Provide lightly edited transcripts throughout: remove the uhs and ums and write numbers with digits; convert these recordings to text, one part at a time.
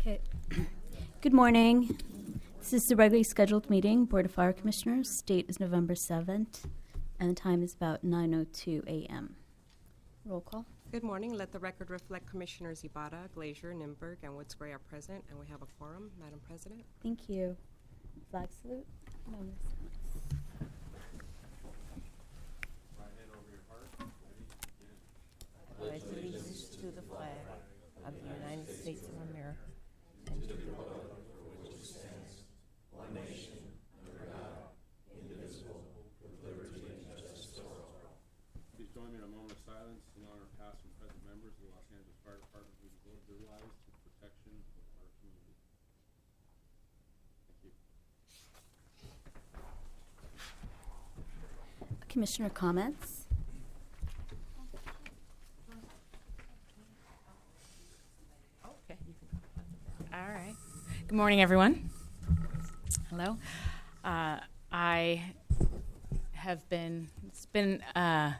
Okay. Good morning. This is the regularly scheduled meeting, Board of Fire Commissioners. Date is November 7th, and the time is about 9:02 a.m. Roll call. Good morning. Let the record reflect Commissioners Ibarra, Glazier, Nimberg, and Woods Gray are present, and we have a quorum. Madam President. Thank you. Flag salute. No, miss. Pledge allegiance to the flag of the United States of America and to the republic for which it stands, one nation, under God, indivisible, with liberty and justice for all. Please join me in a moment of silence in honor of past and present members of the Los Angeles Fire Department who devoted their lives to the protection of our community. Thank you. Commissioner comments. Okay. All right. Good morning, everyone. Hello. It's been an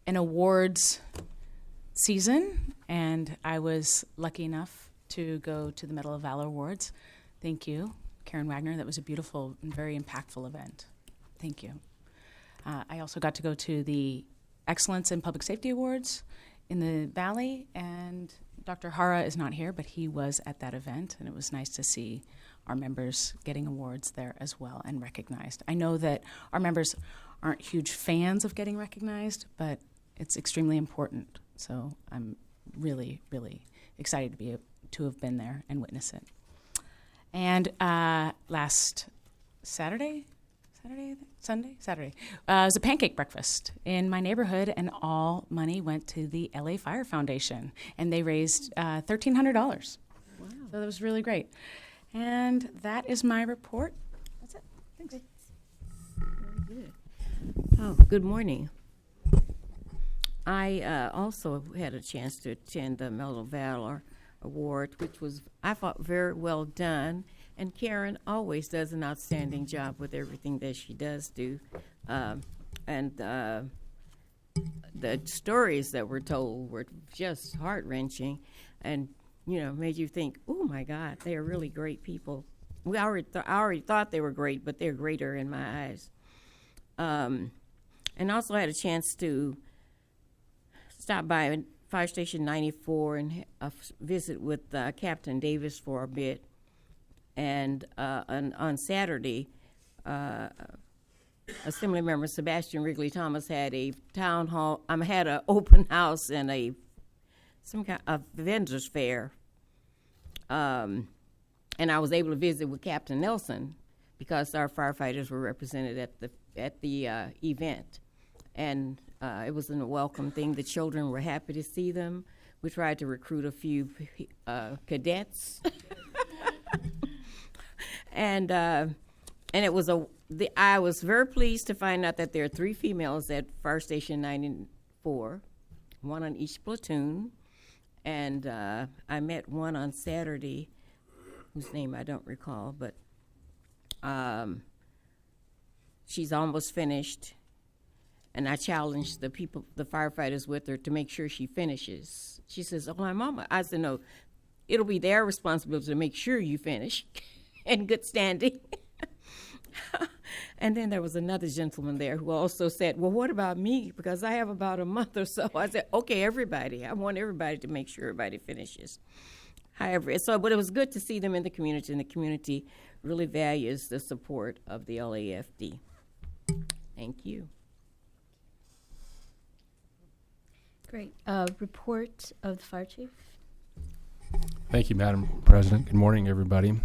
awards season, and I was lucky enough to go to the Medal of Valor Awards. Thank you, Karen Wagner. That was a beautiful and very impactful event. Thank you. I also got to go to the Excellence in Public Safety Awards in the Valley, and Dr. Hara is not here, but he was at that event, and it was nice to see our members getting awards there as well and recognized. I know that our members aren't huge fans of getting recognized, but it's extremely important. So I'm really, really excited to have been there and witness it. And last Saturday, it was a pancake breakfast in my neighborhood, and all money went to the LA Fire Foundation, and they raised $1,300. Wow. So that was really great. And that is my report. That's it. Thanks. Very good. Oh, good morning. I also had a chance to attend the Medal of Valor Award, which was, I thought, very well done. And Karen always does an outstanding job with everything that she does do. And the stories that were told were just heart-wrenching and, made you think, oh, my God, they are really great people. I already thought they were great, but they're greater in my eyes. And also had a chance to stop by Fire Station 94 and visit with Captain Davis for a bit. And on Saturday, Assembly Member Sebastian Wrigley Thomas had a town hall. Had an open house and some kind of vendors fair. And I was able to visit with Captain Nelson because our firefighters were represented at the event, and it was a welcome thing. The children were happy to see them. We tried to recruit a few cadets. And it was I was very pleased to find out that there are 3 females at Fire Station 94, one on each platoon. And I met one on Saturday, whose name I don't recall, but she's almost finished. And I challenged the firefighters with her to make sure she finishes. She says, "Oh, my mama." I said, "No, it'll be their responsibility to make sure you finish in good standing." And then there was another gentleman there who also said, "Well, what about me? Because I have about a month or so." I said, "Okay, everybody. I want everybody to make sure everybody finishes." However, but it was good to see them in the community, and the community really values the support of the LAFD. Thank you. Great. Report of the fire chief. Thank you, Madam President. Good morning, everybody.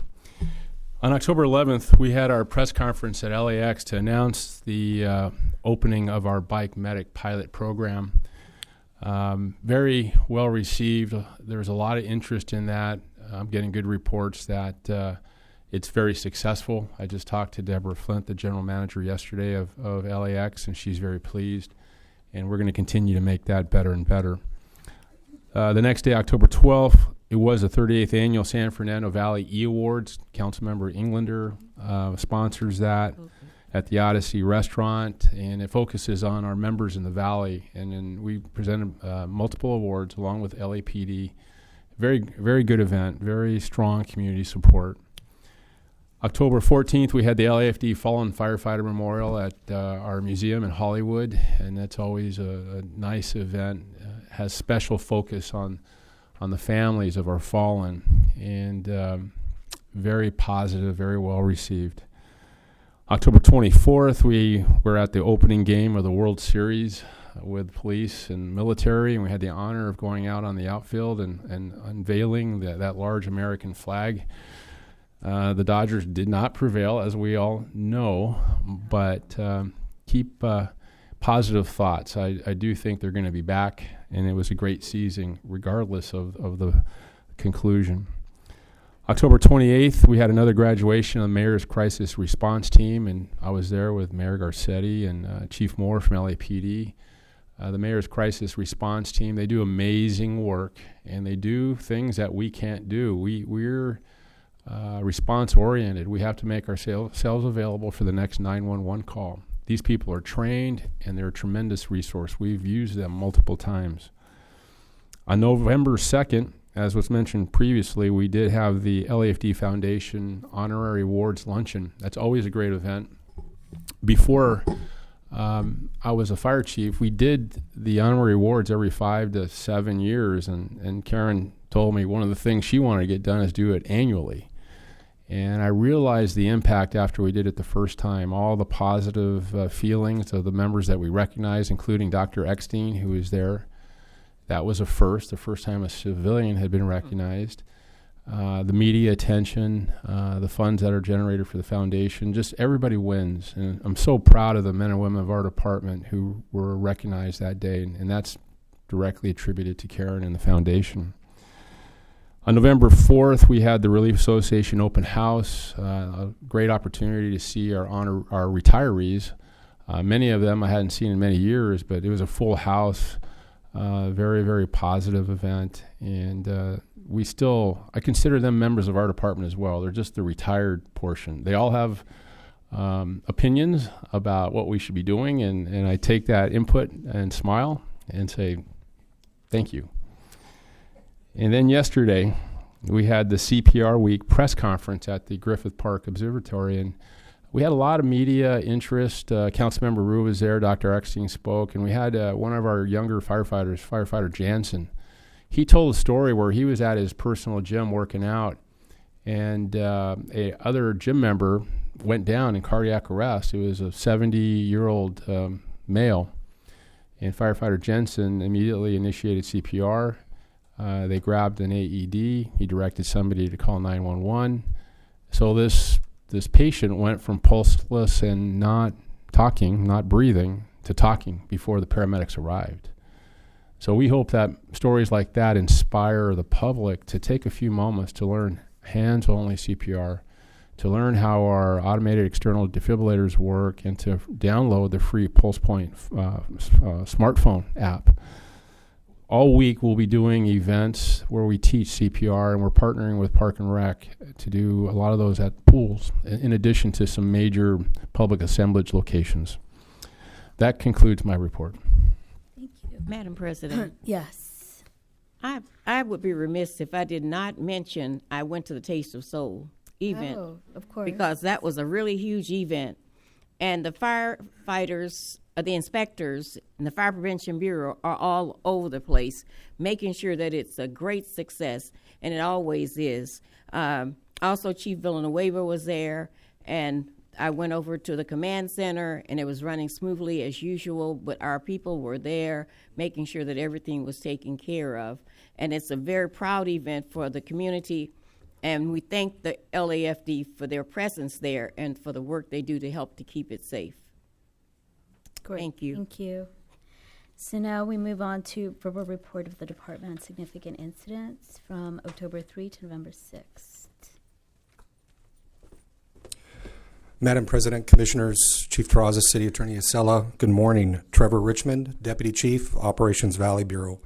On October 11th, we had our press conference at LAX to announce the opening of our Bike Medic pilot program. Very well received. There was a lot of interest in that. I'm getting good reports that it's very successful. I just talked to Deborah Flint, the general manager, yesterday of LAX, and she's very pleased. And we're going to continue to make that better and better. The next day, October 12th, it was the 38th annual San Fernando Valley E-Awards. Councilmember Englander sponsors that at the Odyssey Restaurant, and it focuses on our members in the Valley. And then we presented multiple awards along with LAPD very, very good event, very strong community support. October 14th, we had the LAFD Fallen Firefighter Memorial at our museum in Hollywood, and that's always a nice event. Has special focus on the families of our fallen, and very positive, very well received. October 24th, we were at the opening game of the World Series with police and military, and we had the honor of going out on the outfield and unveiling that large American flag. The Dodgers did not prevail, as we all know, but keep positive thoughts. I do think they're going to be back, and it was a great season, regardless of the conclusion. October 28th, we had another graduation of the Mayor's Crisis Response Team, and I was there with Mayor Garcetti and Chief Moore from LAPD. The Mayor's Crisis Response Team, they do amazing work, and they do things that we can't do. We're response-oriented. We have to make ourselves available for the next 911 call. These people are trained, and they're a tremendous resource. We've used them multiple times. On November 2nd, as was mentioned previously, we did have the LAFD Foundation Honorary Awards Luncheon. That's always a great event. Before I was a fire chief, we did the honorary awards every 5 to 7 years, and Karen told me one of the things she wanted to get done is do it annually. And I realized the impact after we did it the first time, all the positive feelings of the members that we recognized, including Dr. Eckstein, who was there. That was the first time a civilian had been recognized. The media attention, the funds that are generated for the foundation, just everybody wins. And I'm so proud of the men and women of our department who were recognized that day, and that's directly attributed to Karen and the foundation. On November 4th, we had the Relief Association open house, a great opportunity to see our retirees. Many of them I hadn't seen in many years, but it was a full house, very, very positive event. And I consider them members of our department as well. They're just the retired portion. They all have opinions about what we should be doing, and I take that input and smile and say, thank you. And then yesterday, we had the CPR Week press conference at the Griffith Park Observatory, and we had a lot of media interest. Councilmember Rue was there, Dr. Eckstein spoke, and we had one of our younger firefighters, Firefighter Jansen. He told a story where he was at his personal gym working out, and a other gym member went down in cardiac arrest. It was a 70-year-old male, and Firefighter Jansen immediately initiated CPR. They grabbed an AED. He directed somebody to call 911. So this patient went from pulseless and not talking, not breathing, to talking before the paramedics arrived. So we hope that stories like that inspire the public to take a few moments to learn hands-only CPR, to learn how our automated external defibrillators work, and to download the free PulsePoint smartphone app. All week we'll be doing events where we teach CPR, and we're partnering with Park and Rec to do a lot of those at pools, in addition to some major public assemblage locations. That concludes my report. Thank you. Madam President, Yes. I would be remiss if I did not mention I went to the Taste of Soul event. Oh, of course. Because that was a really huge event. And the firefighters, the inspectors, and the Fire Prevention Bureau are all over the place, making sure that it's a great success, and it always is. Also, Chief Villanueva was there, and I went over to the command center, and it was running smoothly as usual, but our people were there making sure that everything was taken care of. And it's a very proud event for the community, and we thank the LAFD for their presence there and for the work they do to help to keep it safe. Great. Thank you. Thank you. So now we move on to verbal report of the department on significant incidents from October 3 to November 6th. Madam President, Commissioners, Chief Terraza, City Attorney Acela, good morning. Trevor Richmond, Deputy Chief, Operations Valley Bureau.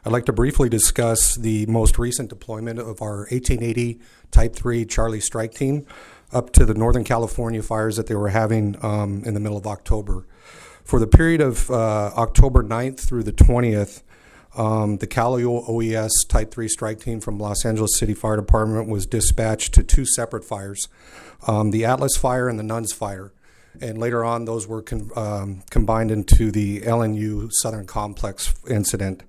I'd like to briefly discuss the most recent deployment of our 1880 Type 3 Charlie Strike Team up to the Northern California fires that they were having in the middle of October. For the period of October 9th through the 20th, the Callio OES Type 3 strike team from Los Angeles City Fire Department was dispatched to two separate fires, the Atlas Fire and the Nuns Fire. And later on, those were combined into the LNU Southern Complex incident.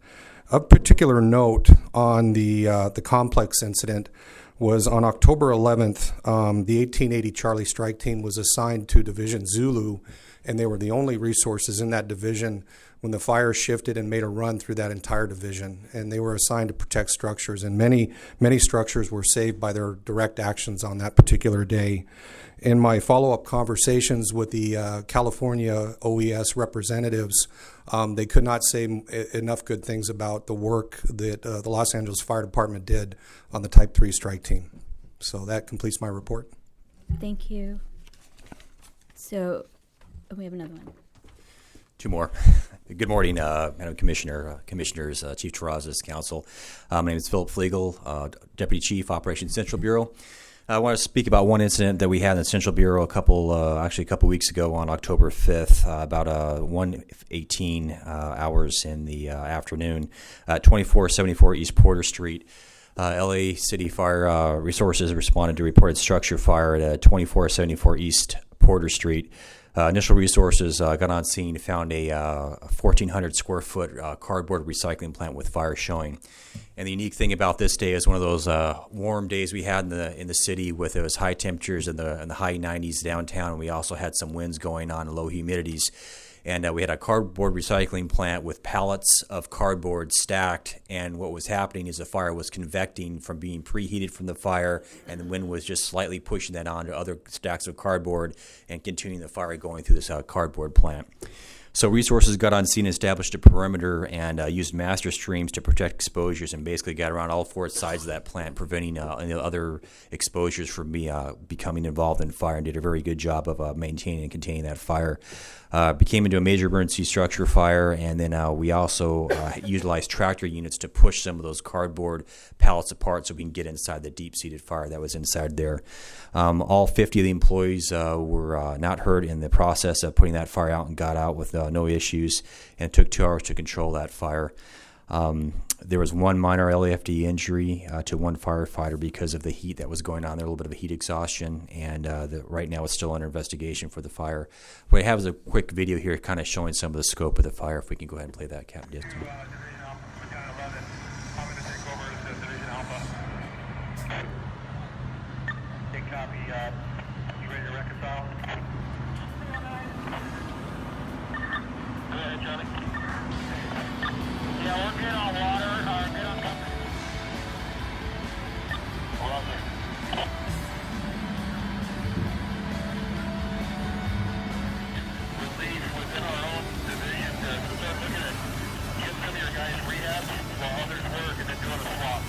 Of particular note on the complex incident was on October 11th, the 1880 Charlie Strike Team was assigned to Division Zulu, and they were the only resources in that division when the fire shifted and made a run through that entire division. And they were assigned to protect structures, and many structures were saved by their direct actions on that particular day. In my follow-up conversations with the California OES representatives, they could not say enough good things about the work that the Los Angeles Fire Department did on the Type 3 strike team. So that completes my report. Thank you. So we have another one. Two more. Good morning, Madam Commissioner, Commissioners, Chief Terrazas, Council. My name is Philip Flegel, Deputy Chief, Operations Central Bureau. I want to speak about one incident that we had in the Central Bureau a couple weeks ago on October 5th, about 1:18 hours in the afternoon, 2474 East Porter Street. LA City Fire Resources responded to reported structure fire at 2474 East Porter Street. Initial resources got on scene, found a 1,400 square foot cardboard recycling plant with fire showing. And the unique thing about this day is one of those warm days we had in the city with those high temperatures in the high 90s downtown. And we also had some winds going on and low humidities. And we had a cardboard recycling plant with pallets of cardboard stacked. And what was happening is the fire was convecting from being preheated from the fire, and the wind was just slightly pushing that onto other stacks of cardboard and continuing the fire going through this cardboard plant. So resources got on scene, established a perimeter, and used master streams to protect exposures, and basically got around all four sides of that plant, preventing any other exposures from becoming involved in fire, and did a very good job of maintaining and containing that fire. Became into a major emergency structure fire, and then we also utilized tractor units to push some of those cardboard pallets apart so we can get inside the deep-seated fire that was inside there. All 50 of the employees were not hurt in the process of putting that fire out, and got out with no issues, and it took 2 hours to control that fire. There was one minor LAFD injury to one firefighter because of the heat that was going on there, a little bit of a heat exhaustion, and right now it's still under investigation for the fire. What I have is a quick video here kind of showing some of the scope of the fire. If we can go ahead and play that, Captain Dixon. Division Alpha, Battalion 11. I'm going to take over as Division Alpha. Hey, copy. You ready to reconcile? Go ahead, Johnny. Yeah, we're good on water. Good on company. Hold on there. We'll leave within our own division to start looking at get some of your guys rehab while others work, and then doing a swap.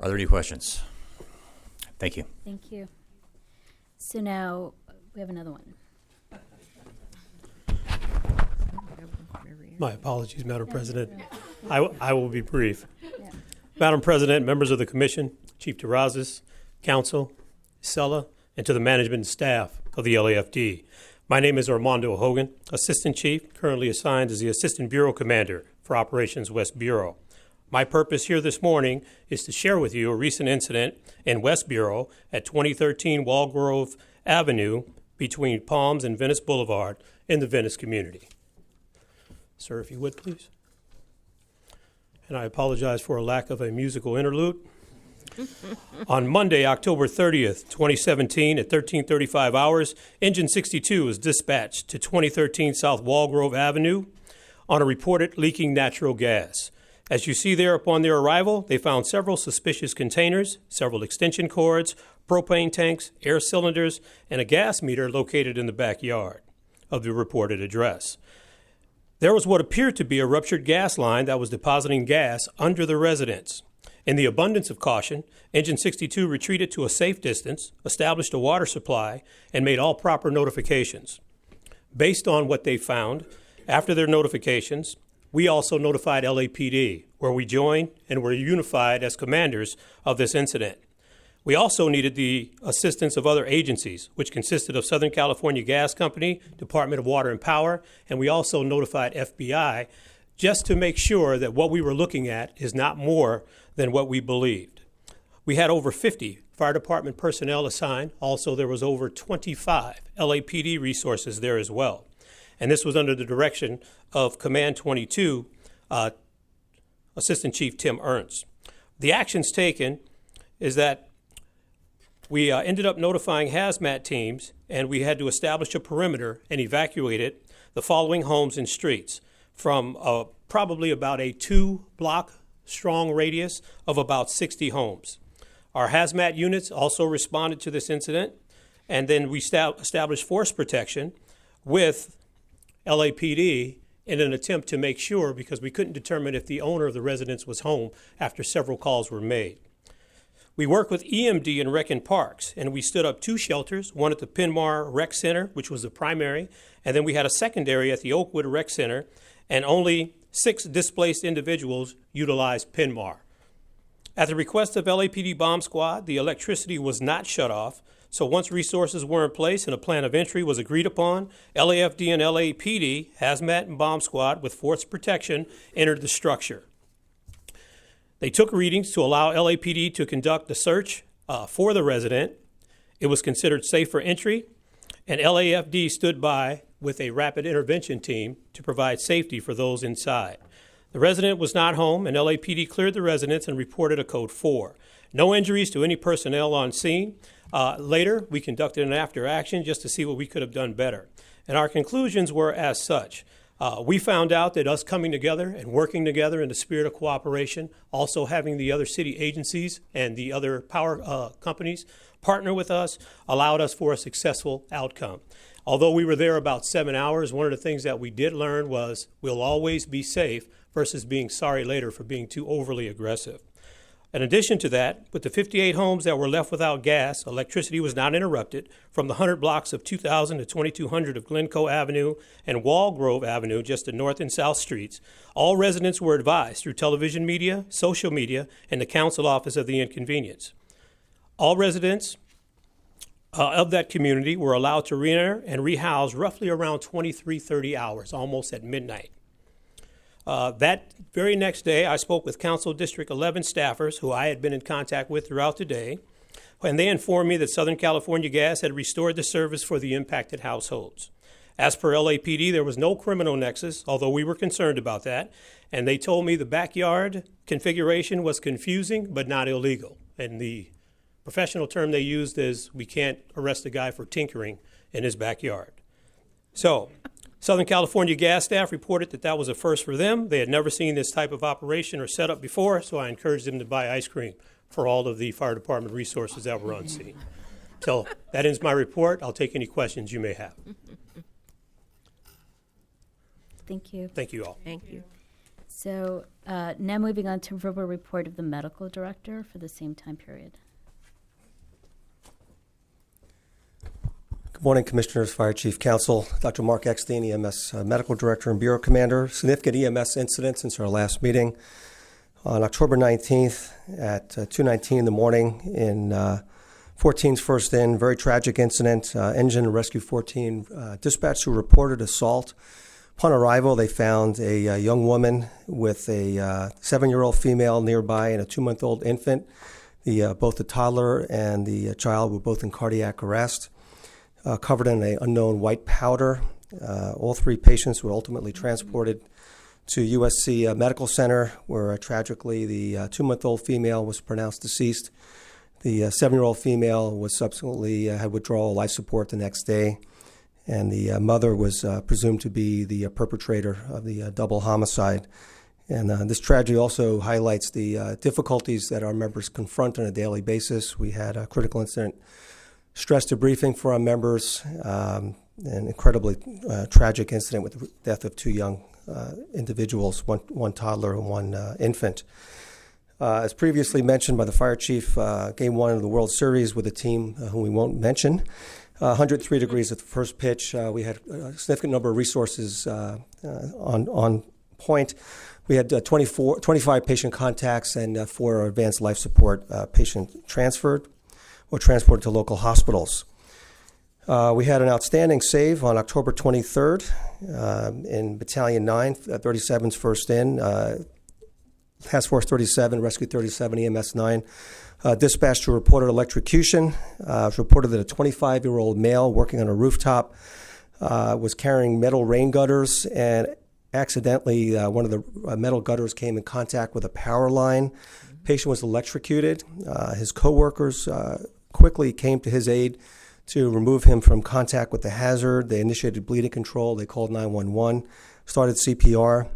Are there any questions? Thank you. Thank you. So now we have another one. My apologies, Madam President. I will be brief. Madam President, members of the Commission, Chief Terrazas, Council, Sella, and to the management and staff of the LAFD. My name is Armando Hogan, Assistant Chief, currently assigned as the Assistant Bureau Commander for Operations West Bureau. My purpose here this morning is to share with you a recent incident in West Bureau at 2013 Walgrove Avenue between Palms and Venice Boulevard in the Venice community. Sir, if you would, please. and I apologize for a lack of a musical interlude. On Monday, October 30th, 2017, at 13:35 hours, Engine 62 was dispatched to 2013 South Walgrove Avenue on a reported leaking natural gas. As you see there, upon their arrival, they found several suspicious containers, several extension cords, propane tanks, air cylinders, and a gas meter located in the backyard of the reported address. There was what appeared to be a ruptured gas line that was depositing gas under the residence. In the abundance of caution, Engine 62 retreated to a safe distance, established a water supply, and made all proper notifications. Based on what they found, after their notifications, we also notified LAPD, where we joined and were unified as commanders of this incident. We also needed the assistance of other agencies, which consisted of Southern California Gas Company, Department of Water and Power, and we also notified FBI just to make sure that what we were looking at is not more than what we believed. We had over 50 fire department personnel assigned. Also, there was over 25 LAPD resources there as well. And this was under the direction of Command 22, Assistant Chief Tim Ernst. The actions taken is that we ended up notifying hazmat teams, and we had to establish a perimeter and evacuated the following homes and streets from probably about a 2-block strong radius of about 60 homes. Our hazmat units also responded to this incident, and then we established force protection with LAPD in an attempt to make sure, because we couldn't determine if the owner of the residence was home after several calls were made. We worked with EMD and Rec and Parks, and we stood up 2 shelters, one at the Penmar Rec Center, which was the primary, and then we had a secondary at the Oakwood Rec Center, and only 6 displaced individuals utilized Penmar. At the request of LAPD Bomb Squad, the electricity was not shut off, so once resources were in place and a plan of entry was agreed upon, LAFD and LAPD, Hazmat and Bomb Squad with force protection, entered the structure. They took readings to allow LAPD to conduct the search for the resident. It was considered safe for entry, and LAFD stood by with a rapid intervention team to provide safety for those inside. The resident was not home, and LAPD cleared the residence and reported a code 4. No injuries to any personnel on scene. Later, we conducted an after action just to see what we could have done better. And our conclusions were as such. We found out that us coming together and working together in the spirit of cooperation, also having the other city agencies and the other power companies partner with us, allowed us for a successful outcome. Although we were there about 7 hours, one of the things that we did learn was we'll always be safe versus being sorry later for being too overly aggressive. In addition to that, with the 58 homes that were left without gas, electricity was not interrupted from the 100 blocks of 2000 to 2200 of Glencoe Avenue and Walgrove Avenue, just the north and south streets. All residents were advised through television media, social media, and the council office of the inconvenience. All residents of that community were allowed to re-enter and rehouse roughly around 23:30 hours, almost at midnight. That very next day, I spoke with Council District 11 staffers who I had been in contact with throughout the day, and they informed me that Southern California Gas had restored the service for the impacted households. As per LAPD, there was no criminal nexus, although we were concerned about that, and they told me the backyard configuration was confusing but not illegal. And the professional term they used is we can't arrest a guy for tinkering in his backyard. So, Southern California Gas staff reported that that was a first for them. They had never seen this type of operation or setup before, so I encouraged them to buy ice cream for all of the fire department resources that were on scene. So that ends my report. I'll take any questions you may have. Thank you. Thank you all. Thank you. So now moving on to verbal report of the medical director for the same time period. Good morning, Commissioners, Fire Chief, Council. Dr. Mark Eckstein, EMS Medical Director and Bureau Commander. Significant EMS incident since our last meeting. On October 19th at 2:19 in the morning in 14's First Inn, very tragic incident. Engine Rescue 14 dispatch who reported assault. Upon arrival, they found a young woman with a 7-year-old female nearby and a 2-month-old infant. Both the toddler and the child were both in cardiac arrest. Covered in an unknown white powder. All 3 patients were ultimately transported to USC Medical Center, where tragically the 2-month-old female was pronounced deceased. The 7-year-old female was subsequently had withdrawal life support the next day, and the mother was presumed to be the perpetrator of the double homicide. And this tragedy also highlights the difficulties that our members confront on a daily basis. We had a critical incident stress debriefing for our members, an incredibly tragic incident with the death of 2 young individuals, one toddler and one infant. As previously mentioned by the fire chief, Game 1 of the World Series with a team whom we won't mention, 103 degrees at the first pitch. We had a significant number of resources on point. We had 25 patient contacts and 4 advanced life support patients transported to local hospitals. We had an outstanding save on October 23rd in Battalion 9, 37's first in. Task Force 37, Rescue 37, EMS 9. Dispatched to reported electrocution. It was reported that a 25-year-old male working on a rooftop was carrying metal rain gutters, and accidentally one of the metal gutters came in contact with a power line. Patient was electrocuted. His coworkers quickly came to his aid to remove him from contact with the hazard. They initiated bleeding control. They called 911, started CPR.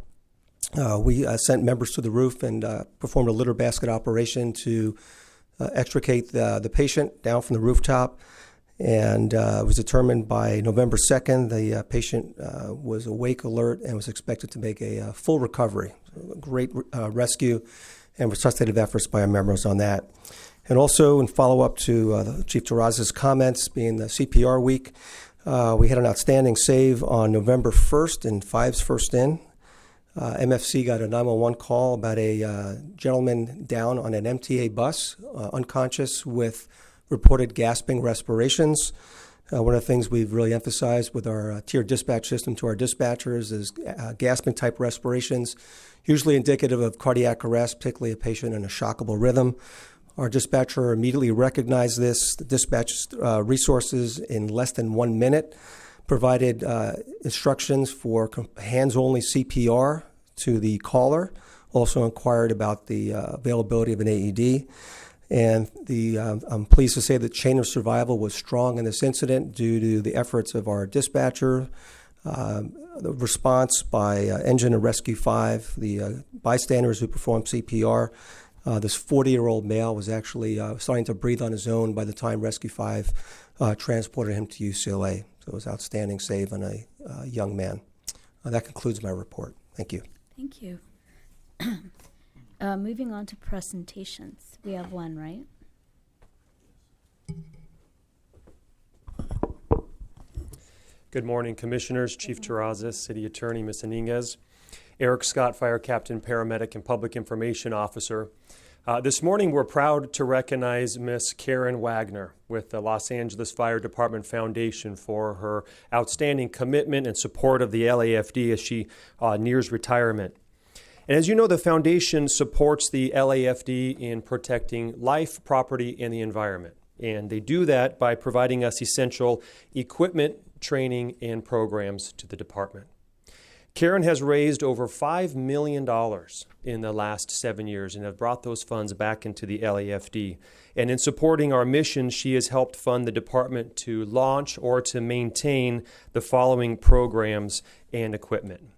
We sent members to the roof and performed a litter basket operation to extricate the patient down from the rooftop. And it was determined by November 2nd the patient was awake, alert, and was expected to make a full recovery. A great rescue and resuscitative efforts by our members on that. And also, in follow-up to Chief Terrazas's comments, being the CPR week, we had an outstanding save on November 1st in 5's first in. MFC got a 911 call about a gentleman down on an MTA bus, unconscious with reported gasping respirations. One of the things we've really emphasized with our tiered dispatch system to our dispatchers is gasping type respirations, usually indicative of cardiac arrest, particularly a patient in a shockable rhythm. Our dispatcher immediately recognized this. The dispatch resources in less than 1 minute provided instructions for hands-only CPR to the caller, also inquired about the availability of an AED. And I'm pleased to say the chain of survival was strong in this incident due to the efforts of our dispatcher, the response by Engine and Rescue 5, the bystanders who performed CPR. This 40-year-old male was actually starting to breathe on his own by the time Rescue 5 transported him to UCLA. So it was an outstanding save on a young man. That concludes my report. Thank you. Thank you. Moving on to presentations. We have one, right? Good morning, Commissioners, Chief Terrazas, City Attorney, Ms. Iniguez, Eric Scott, Fire Captain, Paramedic, and Public Information Officer. This morning, we're proud to recognize Ms. Karen Wagner with the Los Angeles Fire Department Foundation for her outstanding commitment and support of the LAFD as she nears retirement. And as you know, the foundation supports the LAFD in protecting life, property, and the environment. And they do that by providing us essential equipment, training, and programs to the department. Karen has raised over $5 million in the last 7 years and have brought those funds back into the LAFD. And in supporting our mission, she has helped fund the department to launch or to maintain the following programs and equipment.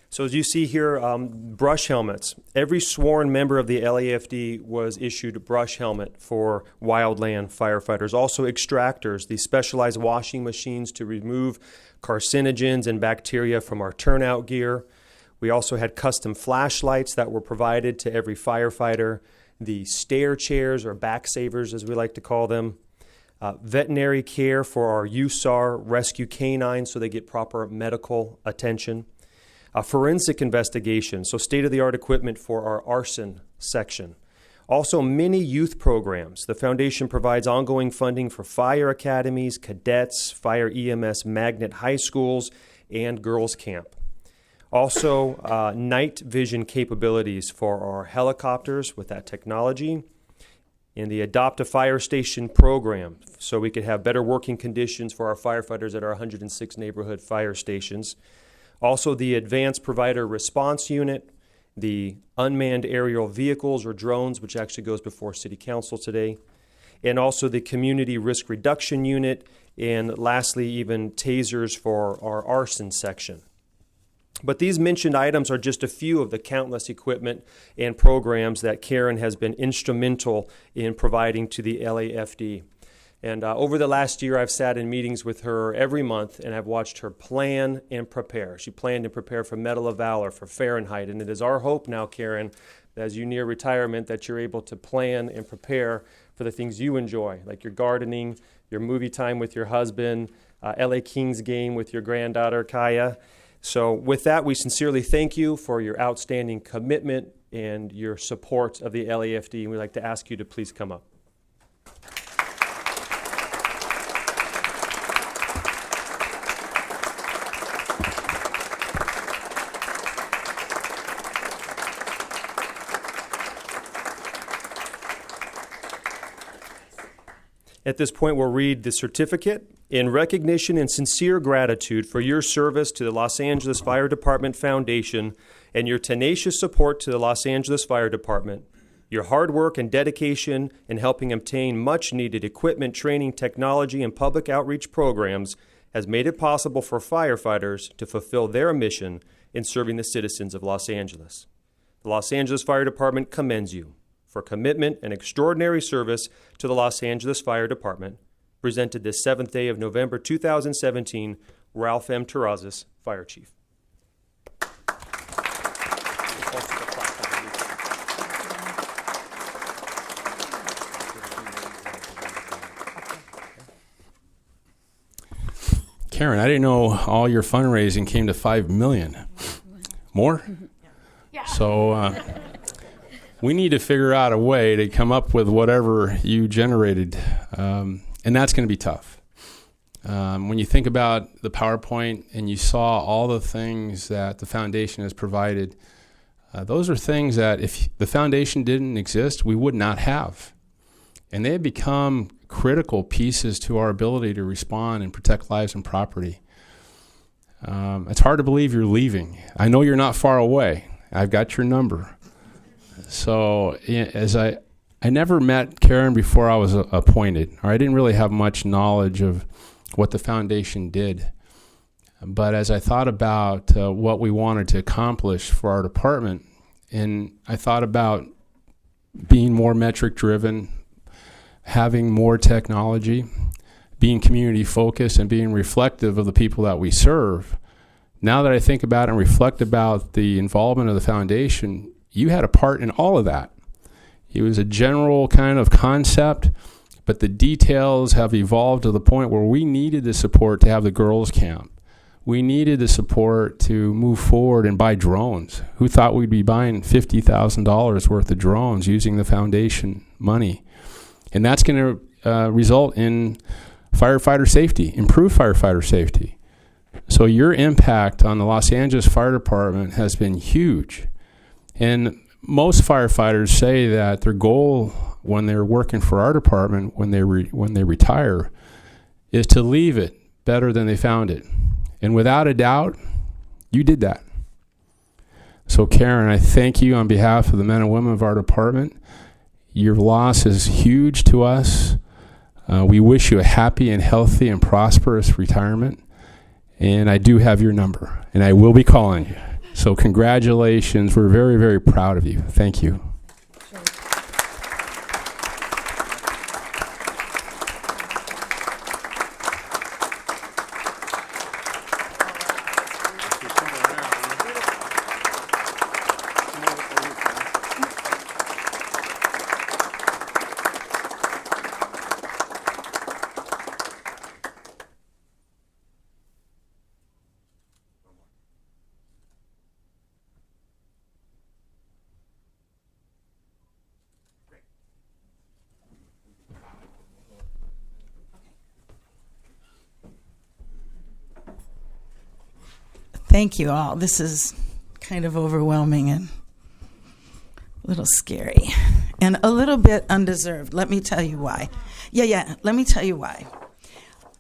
So as you see here, brush helmets. Every sworn member of the LAFD was issued a brush helmet for wildland firefighters. Also extractors, these specialized washing machines to remove carcinogens and bacteria from our turnout gear. We also had custom flashlights that were provided to every firefighter. The stair chairs, or back savers as we like to call them. Veterinary care for our USAR rescue canines so they get proper medical attention. Forensic investigation, so state-of-the-art equipment for our arson section. Also, many youth programs. The foundation provides ongoing funding for fire academies, cadets, fire EMS magnet high schools, and girls camp. Also, night vision capabilities for our helicopters with that technology. and the Adopt a Fire Station program, so we could have better working conditions for our firefighters at our 106 neighborhood fire stations. Also, the Advanced Provider Response Unit, the Unmanned Aerial Vehicles or drones, which actually goes before City Council today, and also the Community Risk Reduction Unit, and lastly, even tasers for our arson section. But these mentioned items are just a few of the countless equipment and programs that Karen has been instrumental in providing to the LAFD. And over the last year, I've sat in meetings with her every month, and I've watched her plan and prepare. She planned and prepared for Medal of Valor, for Fahrenheit, and it is our hope now, Karen, that as you near retirement, that you're able to plan and prepare for the things you enjoy, like your gardening, your movie time with your husband, LA Kings game with your granddaughter, Kaya. So with that, we sincerely thank you for your outstanding commitment and your support of the LAFD, and we'd like to ask you to please come up. At this point, we'll read the certificate. In recognition and sincere gratitude for your service to the Los Angeles Fire Department Foundation and your tenacious support to the Los Angeles Fire Department, your hard work and dedication in helping obtain much-needed equipment, training, technology, and public outreach programs has made it possible for firefighters to fulfill their mission in serving the citizens of Los Angeles. The Los Angeles Fire Department commends you for commitment and extraordinary service to the Los Angeles Fire Department. Presented this 7th day of November 2017, Ralph M. Terrazas, Fire Chief. Karen, I didn't know all your fundraising came to $5 million. More? Yeah. So we need to figure out a way to come up with whatever you generated, and that's going to be tough. When you think about the PowerPoint and you saw all the things that the foundation has provided, those are things that if the foundation didn't exist, we would not have. And they have become critical pieces to our ability to respond and protect lives and property. It's hard to believe you're leaving. I know you're not far away. I've got your number. So as I never met Karen before I was appointed, or I didn't really have much knowledge of what the foundation did. But as I thought about what we wanted to accomplish for our department, and I thought about being more metric driven, having more technology, being community focused, and being reflective of the people that we serve. Now that I think about and reflect about the involvement of the foundation, you had a part in all of that. It was a general kind of concept, but the details have evolved to the point where we needed the support to have the girls' camp. We needed the support to move forward and buy drones. Who thought we'd be buying $50,000 worth of drones using the foundation money? And that's going to result in firefighter safety, improved firefighter safety. So your impact on the Los Angeles Fire Department has been huge. And most firefighters say that their goal when they're working for our department, when they retire, is to leave it better than they found it. And without a doubt, you did that. So Karen, I thank you on behalf of the men and women of our department. Your loss is huge to us. We wish you a happy and healthy and prosperous retirement. And I do have your number, and I will be calling you. So congratulations. We're very, very proud of you. Thank you. Thank you all. This is kind of overwhelming and a little scary. and a little bit undeserved. Let me tell you why. Let me tell you why.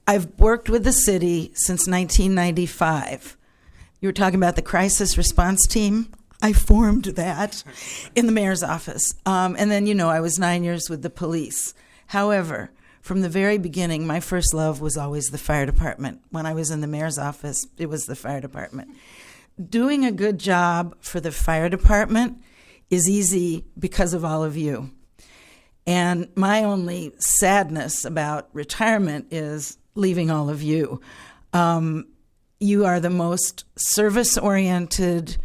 I've worked with the city since 1995. You were talking about the crisis response team. I formed that in the mayor's office. And then, I was 9 years with the police. However, from the very beginning, my first love was always the fire department. When I was in the mayor's office, it was the fire department. Doing a good job for the fire department is easy because of all of you. And my only sadness about retirement is leaving all of you. You are the most service-oriented,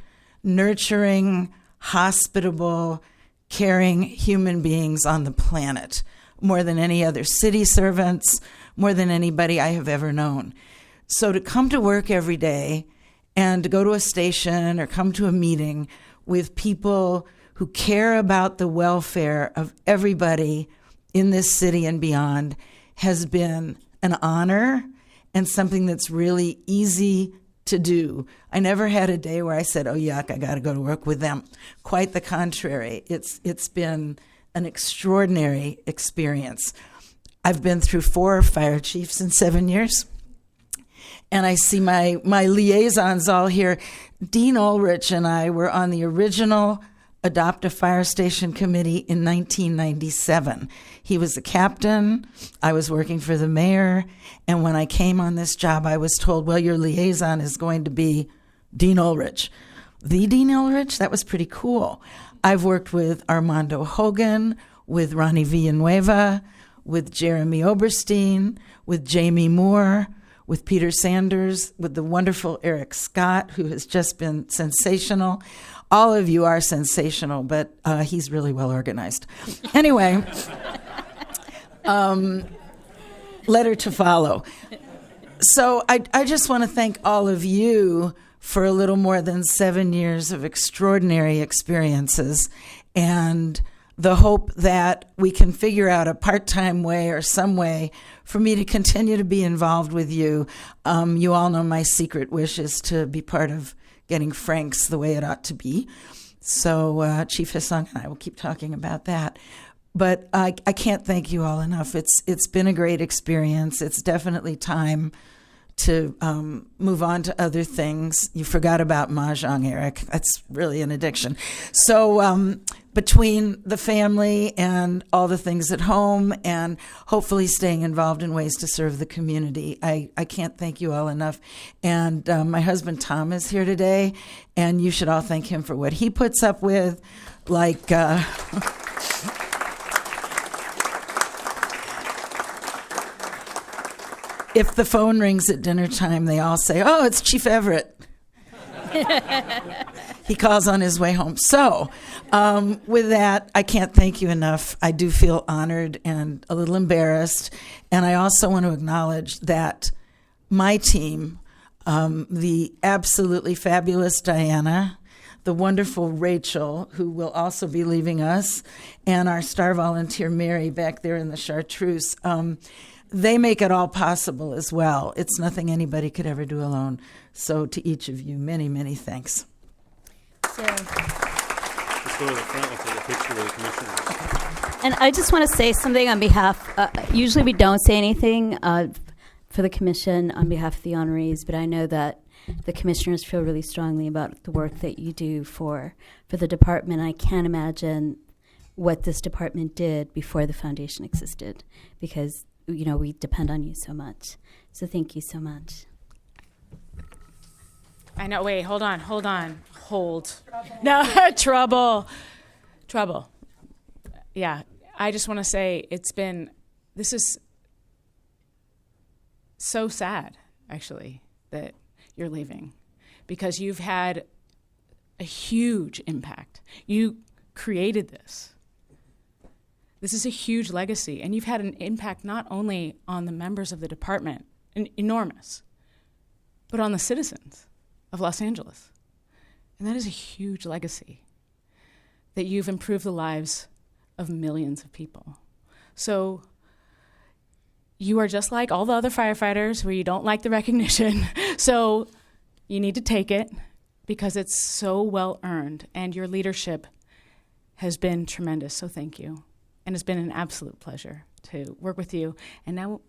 nurturing, hospitable, caring human beings on the planet, more than any other city servants, more than anybody I have ever known. So to come to work every day and to go to a station or come to a meeting with people who care about the welfare of everybody in this city and beyond has been an honor and something that's really easy to do. I never had a day where I said, oh, yuck, I got to go to work with them. Quite the contrary. It's been an extraordinary experience. I've been through 4 fire chiefs in 7 years. And I see my liaisons all here. Dean Ulrich and I were on the original Adopt a Fire Station Committee in 1997. He was the captain. I was working for the mayor. And when I came on this job, I was told, well, your liaison is going to be Dean Ulrich. The Dean Ulrich? That was pretty cool. I've worked with Armando Hogan, with Ronnie Villanueva, with Jeremy Oberstein, with Jamie Moore, with Peter Sanders, with the wonderful Eric Scott, who has just been sensational. All of you are sensational, but he's really well organized. Anyway, letter to follow. So I just want to thank all of you for a little more than 7 years of extraordinary experiences and the hope that we can figure out a part-time way or some way for me to continue to be involved with you. You all know my secret wish is to be part of getting Frank's the way it ought to be. So Chief Hissong and I will keep talking about that. But I can't thank you all enough. It's been a great experience. It's definitely time to move on to other things. You forgot about Mahjong, Eric. That's really an addiction. So between the family and all the things at home and hopefully staying involved in ways to serve the community, I can't thank you all enough. And my husband Tom is here today, and you should all thank him for what he puts up with. Like... if the phone rings at dinner time, they all say, oh, it's Chief Everett. He calls on his way home. So with that, I can't thank you enough. I do feel honored and a little embarrassed. And I also want to acknowledge that my team, the absolutely fabulous Diana, the wonderful Rachel, who will also be leaving us, and our star volunteer Mary back there in the chartreuse, they make it all possible as well. It's nothing anybody could ever do alone. So to each of you, many, many thanks. So, Let's go to the front. We'll take a picture with the commissioners. and I just want to say something on behalf, usually we don't say anything for the commission on behalf of the honorees, but I know that the commissioners feel really strongly about the work that you do for the department. I can't imagine what this department did before the foundation existed, because we depend on you so much. So thank you so much. I know. Wait, hold on. Hold. No, trouble. Yeah, I just want to say this is so sad, actually, that you're leaving, because you've had a huge impact. You created this. This is a huge legacy, and you've had an impact not only on the members of the department, enormous, but on the citizens of Los Angeles. And that is a huge legacy, that you've improved the lives of millions of people. So you are just like all the other firefighters where you don't like the recognition. So you need to take it because it's so well earned, and your leadership has been tremendous. So thank you. And it's been an absolute pleasure to work with you. And now,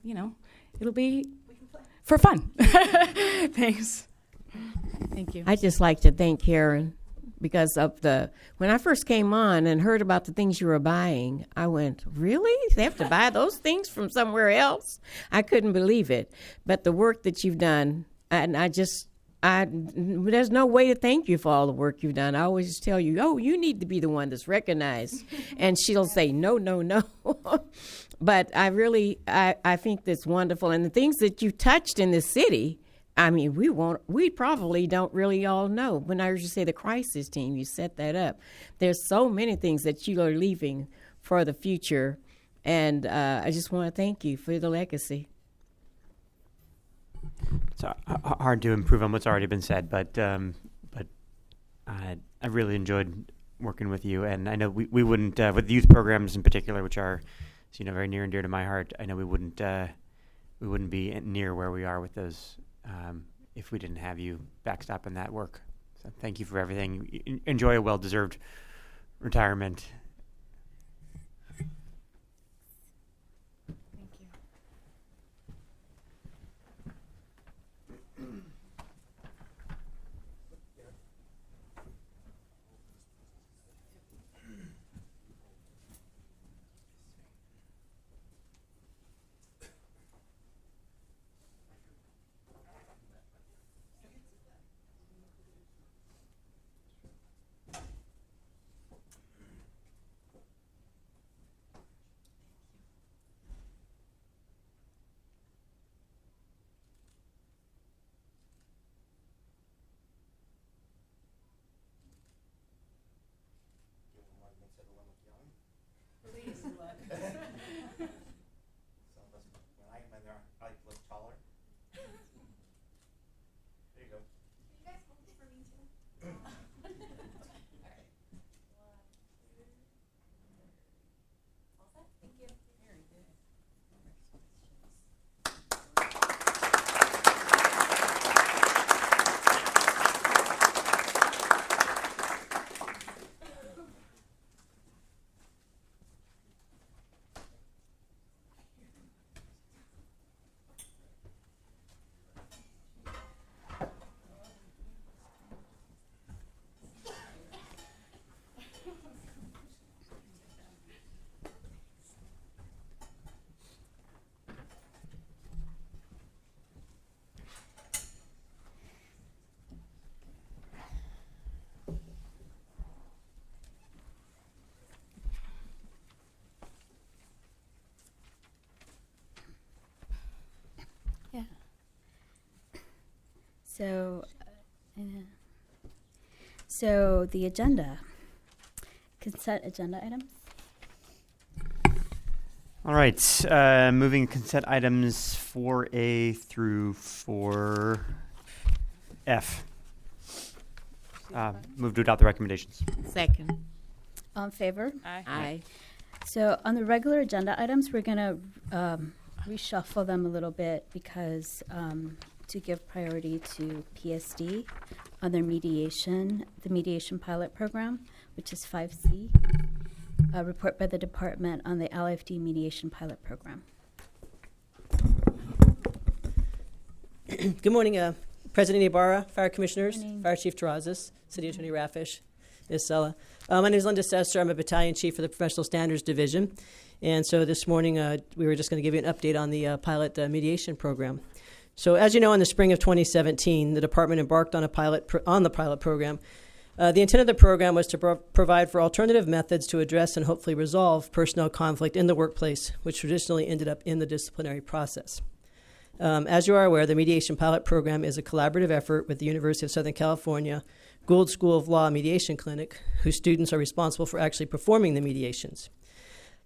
it'll be for fun. Thanks. Thank you. I'd just like to thank Karen because of when I first came on and heard about the things you were buying, I went, really? They have to buy those things from somewhere else? I couldn't believe it. But the work that you've done, and there's no way to thank you for all the work you've done. I always tell you, oh, you need to be the one that's recognized. And she'll say, no, no, no. But I think that's wonderful. And the things that you touched in this city, I mean, we probably don't really all know. When I heard you say the crisis team, you set that up. There's so many things that you are leaving for the future. And I just want to thank you for the legacy. It's hard to improve on what's already been said, but I really enjoyed working with you, and I know we wouldn't with youth programs in particular, which are very near and dear to my heart. I know we wouldn't be near where we are with those if we didn't have you backstopping that work. So thank you for everything. Enjoy a well-deserved retirement. So the agenda, consent agenda items. All right, moving consent items 4A through 4F. Move to adopt the recommendations. Second. All in favor? Aye. So on the regular agenda items, we're going to reshuffle them a little bit because to give priority to PSD on their mediation, the mediation pilot program, which is 5C. A report by the department on the LFD mediation pilot program. Good morning, President Ibarra, Fire Commissioners, Morning. Fire Chief Terrazas, City Attorney Rafish, Ms. Sella. My name is Linda Sester. I'm a Battalion Chief for the Professional Standards Division. And so this morning, we were just going to give you an update on the pilot mediation program. So as you know, in the spring of 2017, the department embarked on the pilot program. The intent of the program was to provide for alternative methods to address and hopefully resolve personnel conflict in the workplace, which traditionally ended up in the disciplinary process. As you are aware, the Mediation Pilot Program is a collaborative effort with the University of Southern California Gould School of Law Mediation Clinic, whose students are responsible for actually performing the mediations.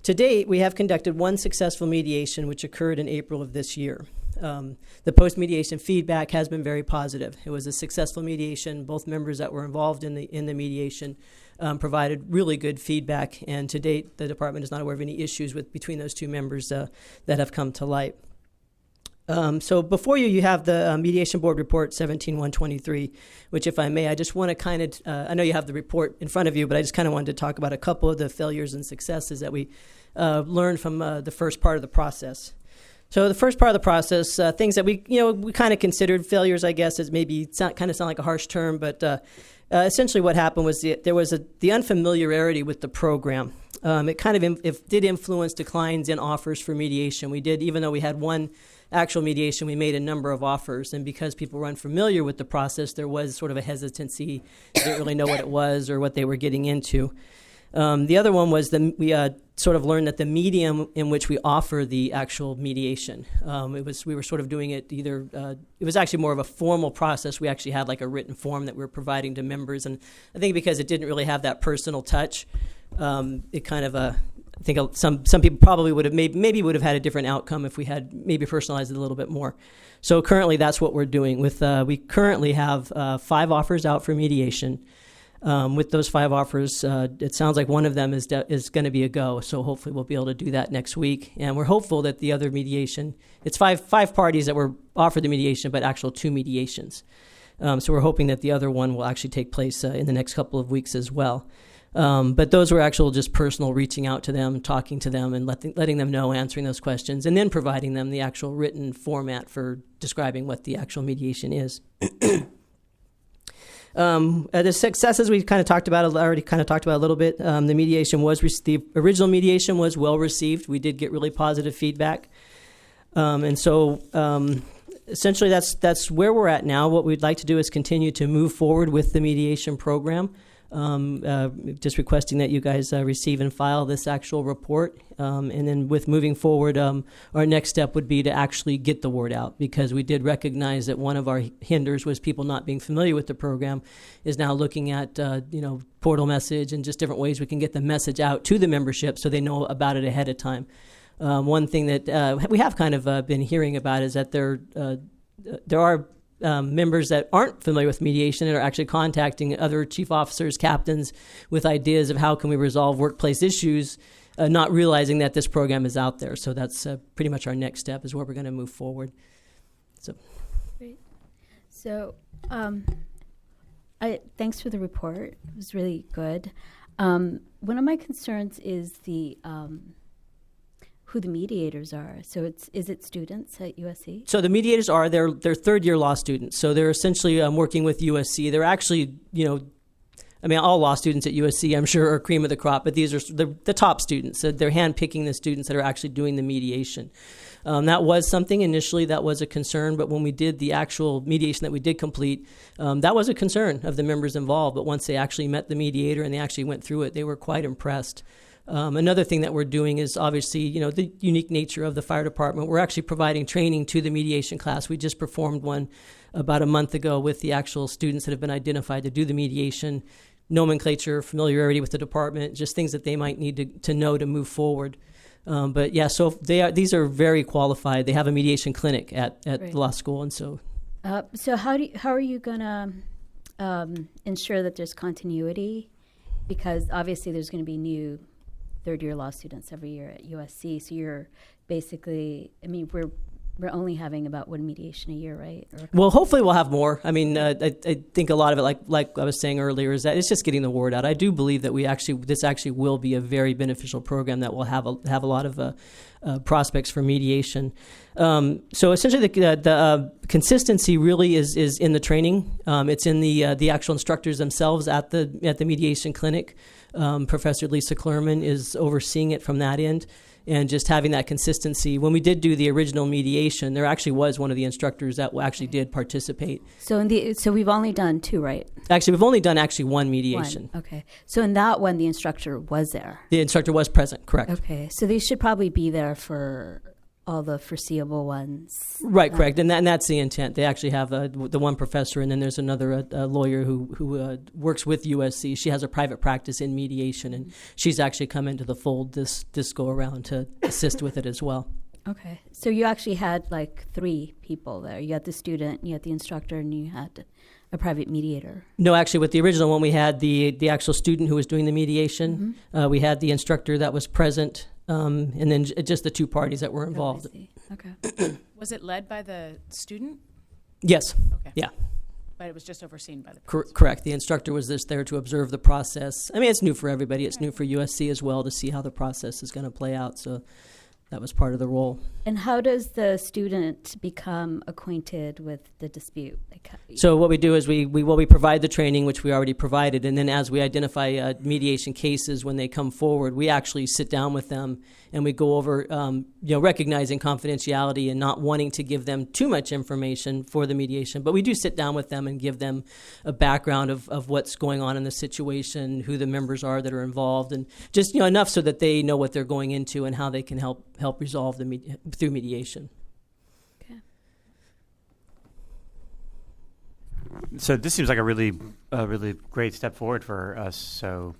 To date, we have conducted one successful mediation, which occurred in April of this year. The post-mediation feedback has been very positive. It was a successful mediation. Both members that were involved in the mediation provided really good feedback, and to date, the department is not aware of any issues between those two members that have come to light. So before you have the Mediation Board Report 17-123, which, if I may, I just want to kind of, I know you have the report in front of you, but I just kind of wanted to talk about a couple of the failures and successes that we learned from the first part of the process. So the first part of the process, things that we kind of considered failures, I guess, is maybe kind of sound like a harsh term, but essentially what happened was there was the unfamiliarity with the program. It kind of did influence declines in offers for mediation. We did, even though we had one actual mediation, we made a number of offers, and because people were unfamiliar with the process, there was sort of a hesitancy. They didn't really know what it was or what they were getting into. The other one was we sort of learned that the medium in which we offer the actual mediation, we were sort of doing it either, it was actually more of a formal process. We actually had like a written form that we were providing to members, and I think because it didn't really have that personal touch, it kind of, I think some people probably would have maybe would have had a different outcome if we had maybe personalized it a little bit more. So currently that's what we're doing. We currently have 5 offers out for mediation. With those 5 offers, it sounds like one of them is going to be a go. So hopefully we'll be able to do that next week. And we're hopeful that the other mediation, it's five parties that were offered the mediation, but actual 2 mediations. So we're hoping that the other one will actually take place in the next couple of weeks as well. But those were actual just personal reaching out to them, talking to them, and letting them know, answering those questions, and then providing them the actual written format for describing what the actual mediation is. The successes we kind of talked about, already kind of talked about a little bit. The mediation the original mediation was well received. We did get really positive feedback. And so essentially that's where we're at now. What we'd like to do is continue to move forward with the mediation program. Just requesting that you guys receive and file this actual report. And then with moving forward, our next step would be to actually get the word out, because we did recognize that one of our hinders was people not being familiar with the program, is now looking at, portal message and just different ways we can get the message out to the membership so they know about it ahead of time. One thing that we have kind of been hearing about is that there are members that aren't familiar with mediation and are actually contacting other chief officers, captains, with ideas of how can we resolve workplace issues, not realizing that this program is out there. So that's pretty much our next step, is where we're going to move forward. So, great. So, thanks for the report. It was really good. One of my concerns is who the mediators are. So is it students at USC? So the mediators are they're third-year law students. So they're essentially working with USC. They're actually, all law students at USC, I'm sure, are cream of the crop, but these are the top students. So they're handpicking the students that are actually doing the mediation. That was something initially that was a concern, but when we did the actual mediation that we did complete, that was a concern of the members involved. But once they actually met the mediator and they actually went through it, they were quite impressed. Another thing that we're doing is obviously, the unique nature of the fire department. We're actually providing training to the mediation class. We just performed one about a month ago with the actual students that have been identified to do the mediation, nomenclature, familiarity with the department, just things that they might need to know to move forward. But yeah, so these are very qualified. They have a mediation clinic at Right. the law school, and so. So how are you going to ensure that there's continuity? Because obviously there's going to be new third-year law students every year at USC. So you're basically, we're only having about one mediation a year, right? Well, hopefully we'll have more. I think a lot of it, like I was saying earlier, is that it's just getting the word out. I do believe that this actually will be a very beneficial program that will have a lot of prospects for mediation. So essentially, the consistency really is in the training. It's in the actual instructors themselves at the mediation clinic. Professor Lisa Klerman is overseeing it from that end, and just having that consistency. When we did do the original mediation, there actually was one of the instructors that actually did participate. So we've only done 2, right? Actually, we've only done one mediation. One. Okay. So in that one, the instructor was there. The instructor was present, correct. Okay. So they should probably be there for all the foreseeable ones. Right, correct. And that's the intent. They actually have the one professor, and then there's another lawyer who works with USC. She has a private practice in mediation, and she's actually come into the fold this go around to assist with it as well. Okay. So you actually had 3 people there. You had the student, you had the instructor, and you had a private mediator. No, actually, with the original one, we had the actual student who was doing the mediation. Mm-hmm. We had the instructor that was present and then just the two parties that were involved. Oh, I see. Okay. Was it led by the student? Yes. Okay. Yeah. But it was just overseen by the Correct. The instructor was just there to observe the process. I mean, it's new for everybody. It's new for USC as well to see how the process is going to play out. So that was part of the role. And how does the student become acquainted with the dispute? So what we do is we provide the training, which we already provided, and then as we identify mediation cases when they come forward, we actually sit down with them and we go over, recognizing confidentiality and not wanting to give them too much information for the mediation. But we do sit down with them and give them a background of what's going on in the situation, who the members are that are involved, and just enough so that they know what they're going into and how they can help resolve through mediation. So this seems like a really great step forward for us. So,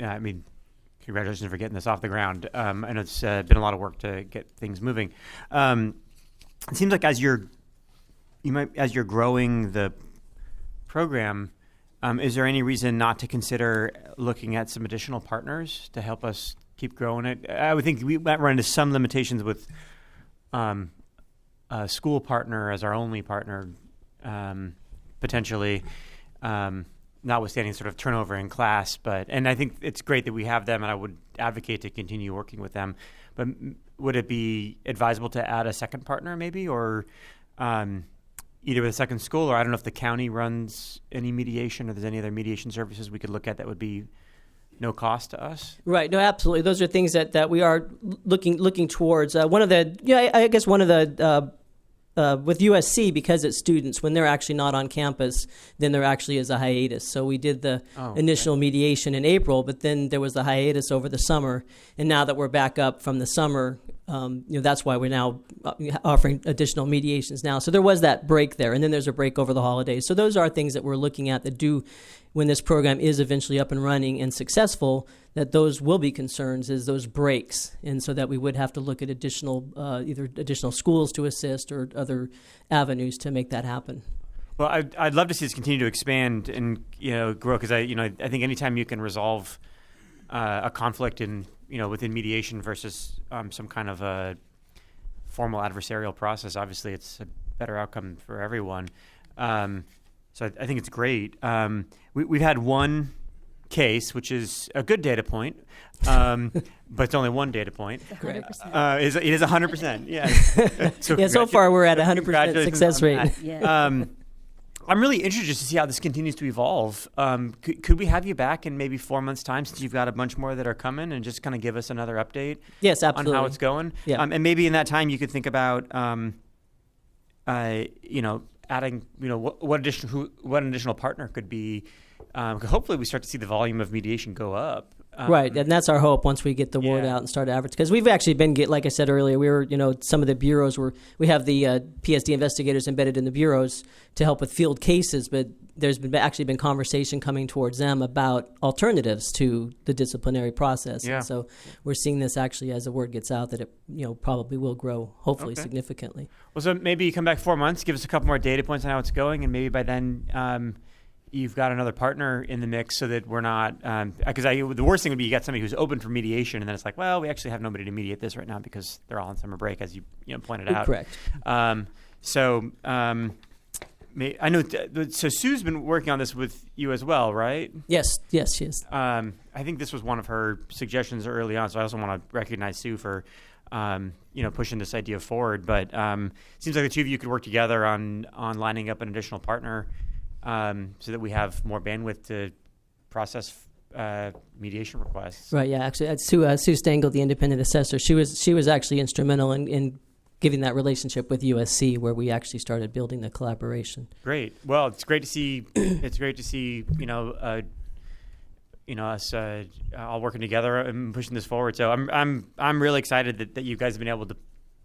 I mean, congratulations for getting this off the ground. I know it's been a lot of work to get things moving. It seems like as you're growing the program, is there any reason not to consider looking at some additional partners to help us keep growing it? I would think we might run into some limitations with a school partner as our only partner. Potentially, notwithstanding sort of turnover in class, and I think it's great that we have them, and I would advocate to continue working with them. But would it be advisable to add a second partner, maybe, or either with a second school, or I don't know if the county runs any mediation, or there's any other mediation services we could look at that would be no cost to us? Right. No, absolutely. Those are things that we are looking towards. One of the, I guess one of the with USC, because it's students, when they're actually not on campus, then there actually is a hiatus. So we did the initial mediation in April, but then there was the hiatus over the summer. And now that we're back up from the summer, that's why we're now offering additional mediations now. So there was that break there, and then there's a break over the holidays. So those are things that we're looking at that do, when this program is eventually up and running and successful, that those will be concerns, is those breaks, and so that we would have to look at additional either additional schools to assist or other avenues to make that happen. Well, I'd love to see this continue to expand and grow, because I think anytime you can resolve a conflict within mediation versus some kind of a formal adversarial process, obviously it's a better outcome for everyone. So I think it's great. We've had one case, which is a good data point, but it's only one data point. 100%. It is 100%. Yeah. So far we're at 100% success rate. Yeah. I'm really interested to see how this continues to evolve. Could we have you back in maybe 4 months' time, since you've got a bunch more that are coming, and just kind of give us another update? Yes, absolutely. On how it's going? Yeah. And maybe in that time you could think about, adding, what additional partner could be. Hopefully we start to see the volume of mediation go up. Right, and that's our hope once we get the word out and start advertising. Because we've actually been, like I said earlier, we were, some of the bureaus we have the PSD investigators embedded in the bureaus to help with field cases, but there's been conversation coming towards them about alternatives to the disciplinary process. Yeah. And so we're seeing this actually as the word gets out that it probably will grow, hopefully significantly. Well, so maybe you come back 4 months, give us a couple more data points on how it's going, and maybe by then you've got another partner in the mix, so that we're not, because the worst thing would be you got somebody who's open for mediation, and then it's like, well, we actually have nobody to mediate this right now because they're all on summer break, as you pointed out. Correct. I know. So Sue's been working on this with you as well, right? Yes, she is. I think this was one of her suggestions early on, so I also want to recognize Sue for pushing this idea forward. But it seems like the two of you could work together on lining up an additional partner, so that we have more bandwidth to process mediation requests. Right. Yeah. Actually, Sue Stengel, the independent assessor, she was actually instrumental in giving that relationship with USC, where we actually started building the collaboration. Great. Well, it's great to see. It's great to see. Us all working together and pushing this forward. So I'm really excited that you guys have been able to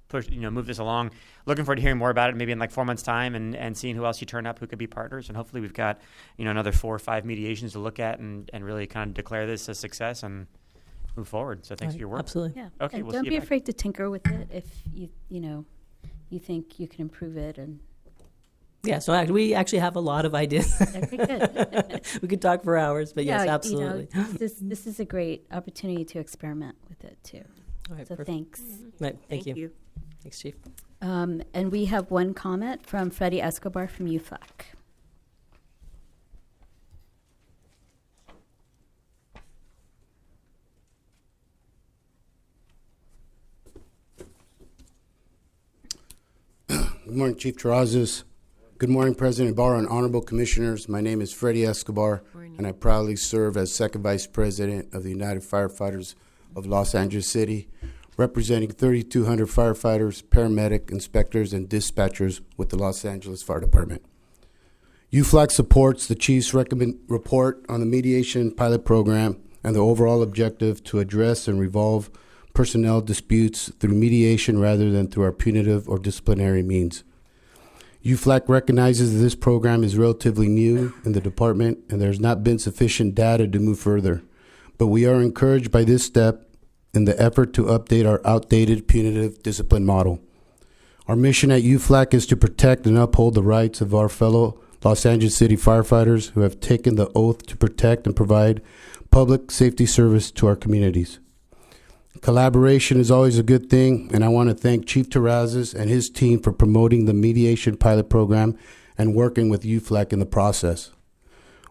push, move this along. Looking forward to hearing more about it, maybe in like 4 months' time, and seeing who else you turn up who could be partners. And hopefully we've got, another 4 or 5 mediations to look at and really kind of declare this a success and move forward. So thanks for your work. Absolutely. Yeah. Okay. And We'll don't see be you back. afraid to tinker with it if you think you can improve it. And Yeah, so we actually have a lot of ideas. Okay, good. We could talk for hours, but yes, Yeah, absolutely. this is a great opportunity to experiment with it too. All right, So perfect. thanks. Right, thank you. Thanks, Chief. And we have one comment from Freddie Escobar from UFLAC. Good morning, Chief Terrazas. Good morning, President Barr and honorable commissioners. My name is Freddie Escobar, and I proudly serve as Second Vice President of the United Firefighters of Los Angeles City, representing 3,200 firefighters, paramedic, inspectors, and dispatchers with the Los Angeles Fire Department. UFLAC supports the Chief's report on the mediation pilot program and the overall objective to address and resolve personnel disputes through mediation rather than through our punitive or disciplinary means. UFLAC recognizes that this program is relatively new in the department and there has not been sufficient data to move further, but we are encouraged by this step in the effort to update our outdated punitive discipline model. Our mission at UFLAC is to protect and uphold the rights of our fellow Los Angeles City firefighters who have taken the oath to protect and provide public safety service to our communities. Collaboration is always a good thing, and I want to thank Chief Terrazas and his team for promoting the mediation pilot program and working with UFLAC in the process.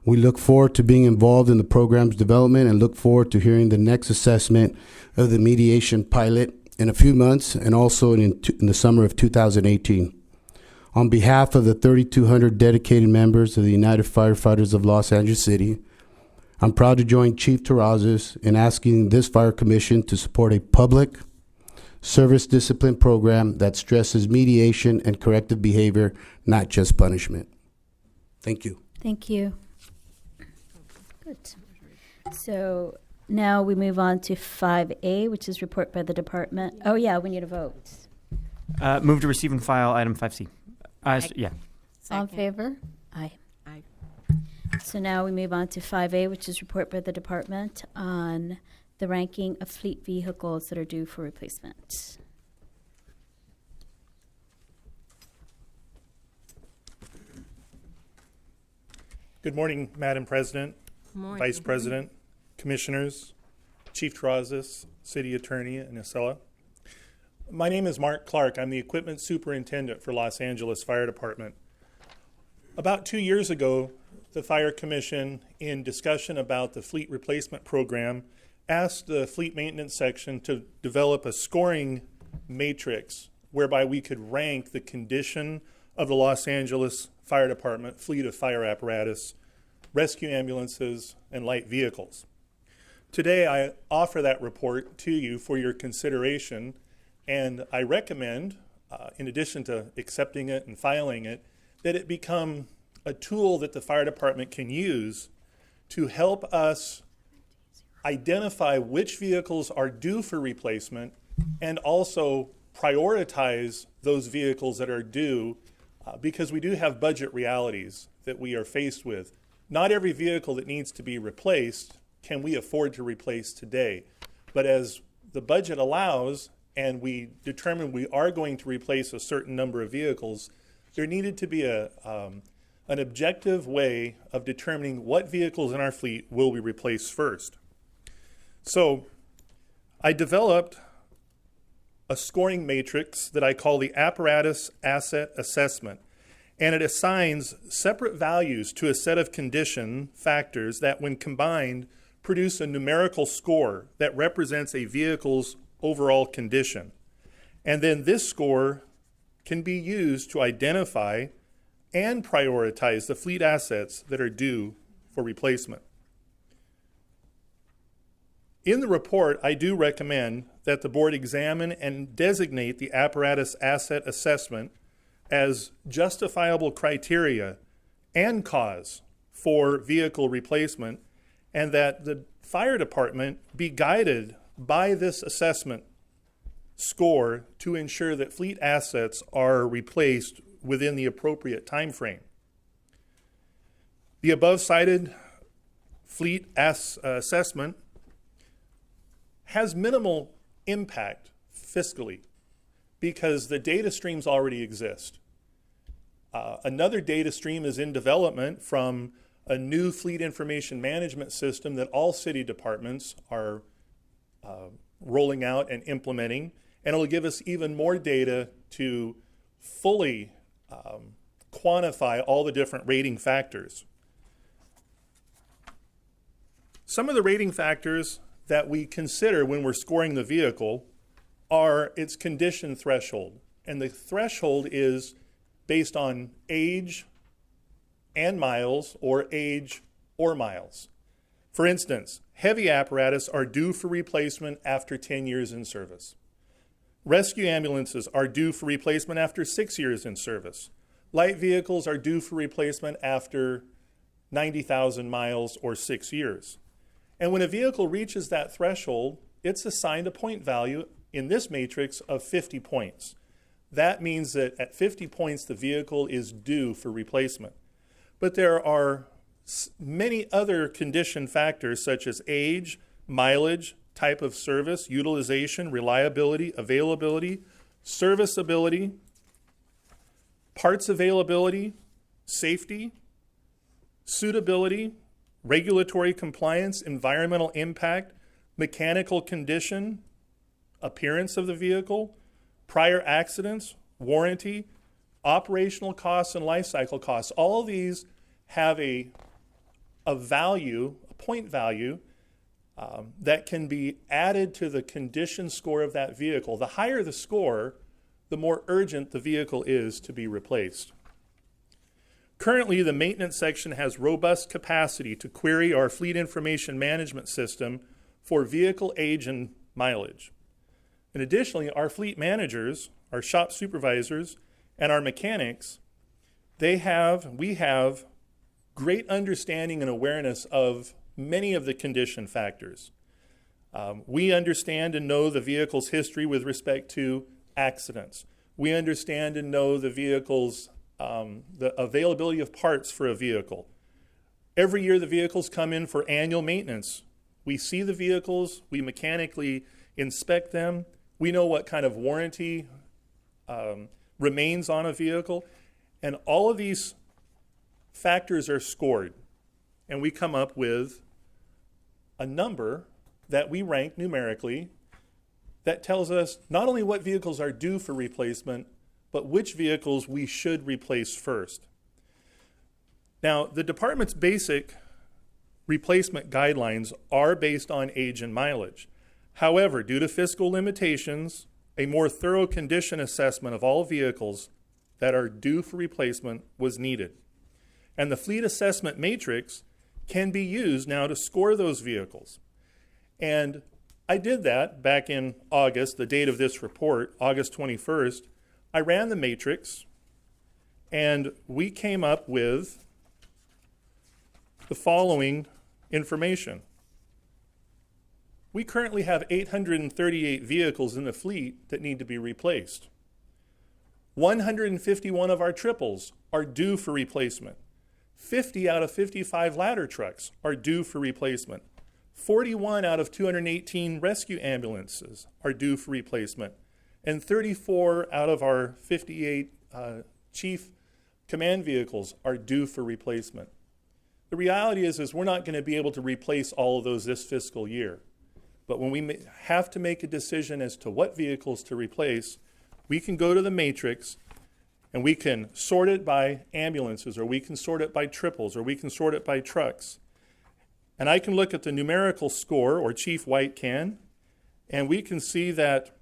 We look forward to being involved in the program's development and look forward to hearing the next assessment of the mediation pilot in a few months and also in the summer of 2018. On behalf of the 3,200 dedicated members of the United Firefighters of Los Angeles City, I'm proud to join Chief Terrazas in asking this Fire Commission to support a public service discipline program that stresses mediation and corrective behavior, not just punishment. Thank you. Thank you. Good. So now we move on to 5A, which is report by the department. Oh, yeah, we need a vote. Move to receive and file item 5C. Yeah. All in favor? Aye. Aye. So now we move on to 5A, which is report by the department on the ranking of fleet vehicles that are due for replacement. Good morning, Madam President, Morning. Vice President, Commissioners, Chief Terrazas, City Attorney in Acela. My name is Mark Clark. I'm the Equipment Superintendent for Los Angeles Fire Department. About 2 years ago, the Fire Commission, in discussion about the fleet replacement program, asked the Fleet Maintenance Section to develop a scoring matrix whereby we could rank the condition of the Los Angeles Fire Department fleet of fire apparatus, rescue ambulances, and light vehicles. Today, I offer that report to you for your consideration, and I recommend, in addition to accepting it and filing it, that it become a tool that the fire department can use to help us identify which vehicles are due for replacement and also prioritize those vehicles that are due because we do have budget realities that we are faced with. Not every vehicle that needs to be replaced can we afford to replace today. But as the budget allows and we determine we are going to replace a certain number of vehicles, there needed to be an objective way of determining what vehicles in our fleet will we replace first. So I developed a scoring matrix that I call the Apparatus Asset Assessment, and it assigns separate values to a set of condition factors that, when combined, produce a numerical score that represents a vehicle's overall condition. And then this score can be used to identify and prioritize the fleet assets that are due for replacement. In the report, I do recommend that the board examine and designate the apparatus asset assessment as justifiable criteria and cause for vehicle replacement, and that the fire department be guided by this assessment score to ensure that fleet assets are replaced within the appropriate time frame. The above cited fleet assessment has minimal impact fiscally because the data streams already exist. Another data stream is in development from a new fleet information management system that all city departments are rolling out and implementing, and it'll give us even more data to fully quantify all the different rating factors. Some of the rating factors that we consider when we're scoring the vehicle are its condition threshold. And the threshold is based on age and miles, or age or miles. For instance, heavy apparatus are due for replacement after 10 years in service. Rescue ambulances are due for replacement after 6 years in service. Light vehicles are due for replacement after 90,000 miles or 6 years. And when a vehicle reaches that threshold, it's assigned a point value in this matrix of 50 points. That means that at 50 points, the vehicle is due for replacement. But there are many other condition factors such as age, mileage, type of service, utilization, reliability, availability, serviceability, parts availability, safety, suitability, regulatory compliance, environmental impact, mechanical condition, appearance of the vehicle, prior accidents, warranty, operational costs, and life cycle costs. All of these have a value, a point value, that can be added to the condition score of that vehicle. The higher the score, the more urgent the vehicle is to be replaced. Currently, the maintenance section has robust capacity to query our fleet information management system for vehicle age and mileage. And additionally, our fleet managers, our shop supervisors, and our mechanics, we have great understanding and awareness of many of the condition factors. We understand and know the vehicle's history with respect to accidents. We understand and know the vehicle's the availability of parts for a vehicle. Every year the vehicles come in for annual maintenance. We see the vehicles, we mechanically inspect them, we know what kind of warranty remains on a vehicle, and all of these factors are scored. And we come up with a number that we rank numerically that tells us not only what vehicles are due for replacement, but which vehicles we should replace first. Now, the department's basic replacement guidelines are based on age and mileage. However, due to fiscal limitations, a more thorough condition assessment of all vehicles that are due for replacement was needed. And the fleet assessment matrix can be used now to score those vehicles. And I did that back in August, the date of this report, August 21st. I ran the matrix, and we came up with the following information. We currently have 838 vehicles in the fleet that need to be replaced. 151 of our triples are due for replacement. 50 out of 55 ladder trucks are due for replacement. 41 out of 218 rescue ambulances are due for replacement. And 34 out of our 58 chief command vehicles are due for replacement. The reality is we're not going to be able to replace all of those this fiscal year. But when we have to make a decision as to what vehicles to replace, we can go to the matrix and we can sort it by ambulances, or we can sort it by triples, or we can sort it by trucks. And I can look at the numerical score, or Chief White can, and we can see that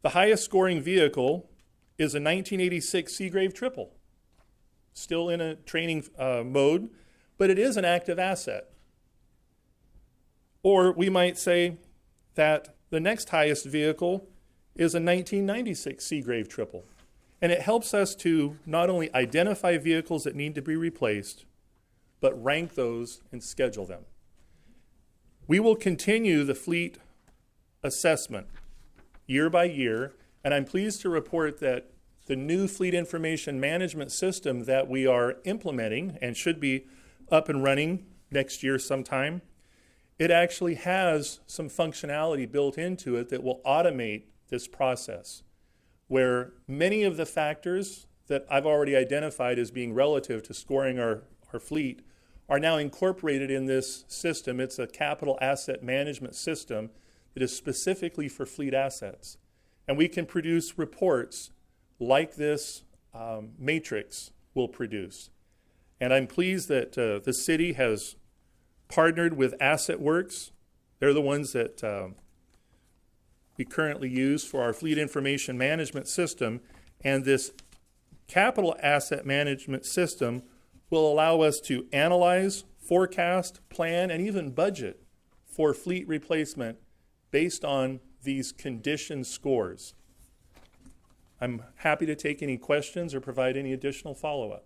the highest scoring vehicle is a 1986 Seagrave triple, still in a training mode, but it is an active asset. Or we might say that the next highest vehicle is a 1996 Seagrave triple. And it helps us to not only identify vehicles that need to be replaced, but rank those and schedule them. We will continue the fleet assessment year by year, and I'm pleased to report that the new fleet information management system that we are implementing and should be up and running next year sometime, it actually has some functionality built into it that will automate this process, where many of the factors that I've already identified as being relative to scoring our fleet are now incorporated in this system. It's a capital asset management system It is specifically for fleet assets. And we can produce reports like this matrix will produce. And I'm pleased that the city has partnered with AssetWorks. They're the ones that we currently use for our fleet information management system. And this capital asset management system will allow us to analyze, forecast, plan, and even budget for fleet replacement based on these condition scores. I'm happy to take any questions or provide any additional follow-up.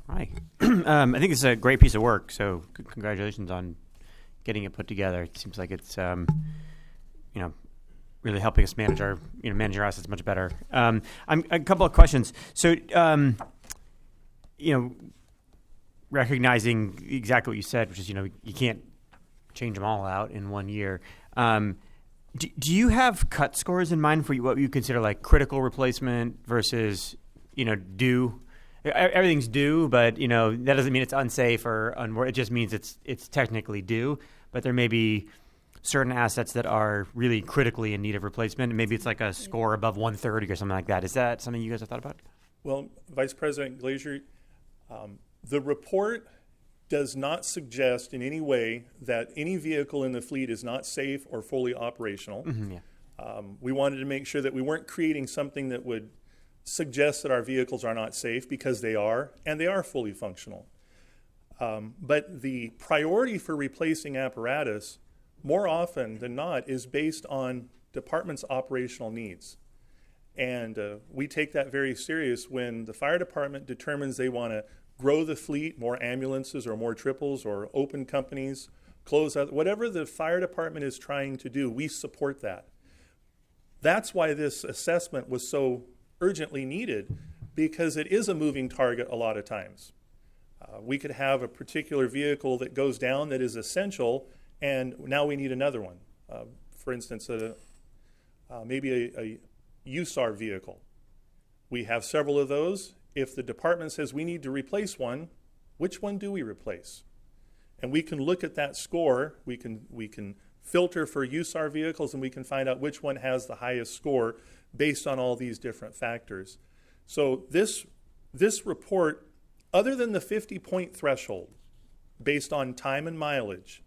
Hi. I think it's a great piece of work, so congratulations on getting it put together. It seems like it's, really helping us manage our assets much better. I'm a couple of questions. So, recognizing exactly what you said, which is, you can't change them all out in 1 year. Do you have cut scores in mind for what you consider like critical replacement versus, due? Everything's due, but that doesn't mean it's unsafe or it just means it's technically due. But there may be certain assets that are really critically in need of replacement, and maybe it's like a score above 130 or something like that. Is that something you guys have thought about? Well, Vice President Glazier, the report does not suggest in any way that any vehicle in the fleet is not safe or fully operational. Mm-hmm, yeah. We wanted to make sure that we weren't creating something that would suggest that our vehicles are not safe, because they are, and they are fully functional. But the priority for replacing apparatus, more often than not, is based on department's operational needs. And we take that very serious when the fire department determines they want to grow the fleet, more ambulances or more triples or open companies, close out, whatever the fire department is trying to do, we support that. That's why this assessment was so urgently needed, because it is a moving target a lot of times. We could have a particular vehicle that goes down that is essential, and now we need another one. For instance, maybe a USAR vehicle. We have several of those. If the department says we need to replace one, which one do we replace? And we can look at that score. We can filter for USAR vehicles, and we can find out which one has the highest score based on all these different factors. So this report, other than the 50-point threshold based on time and mileage,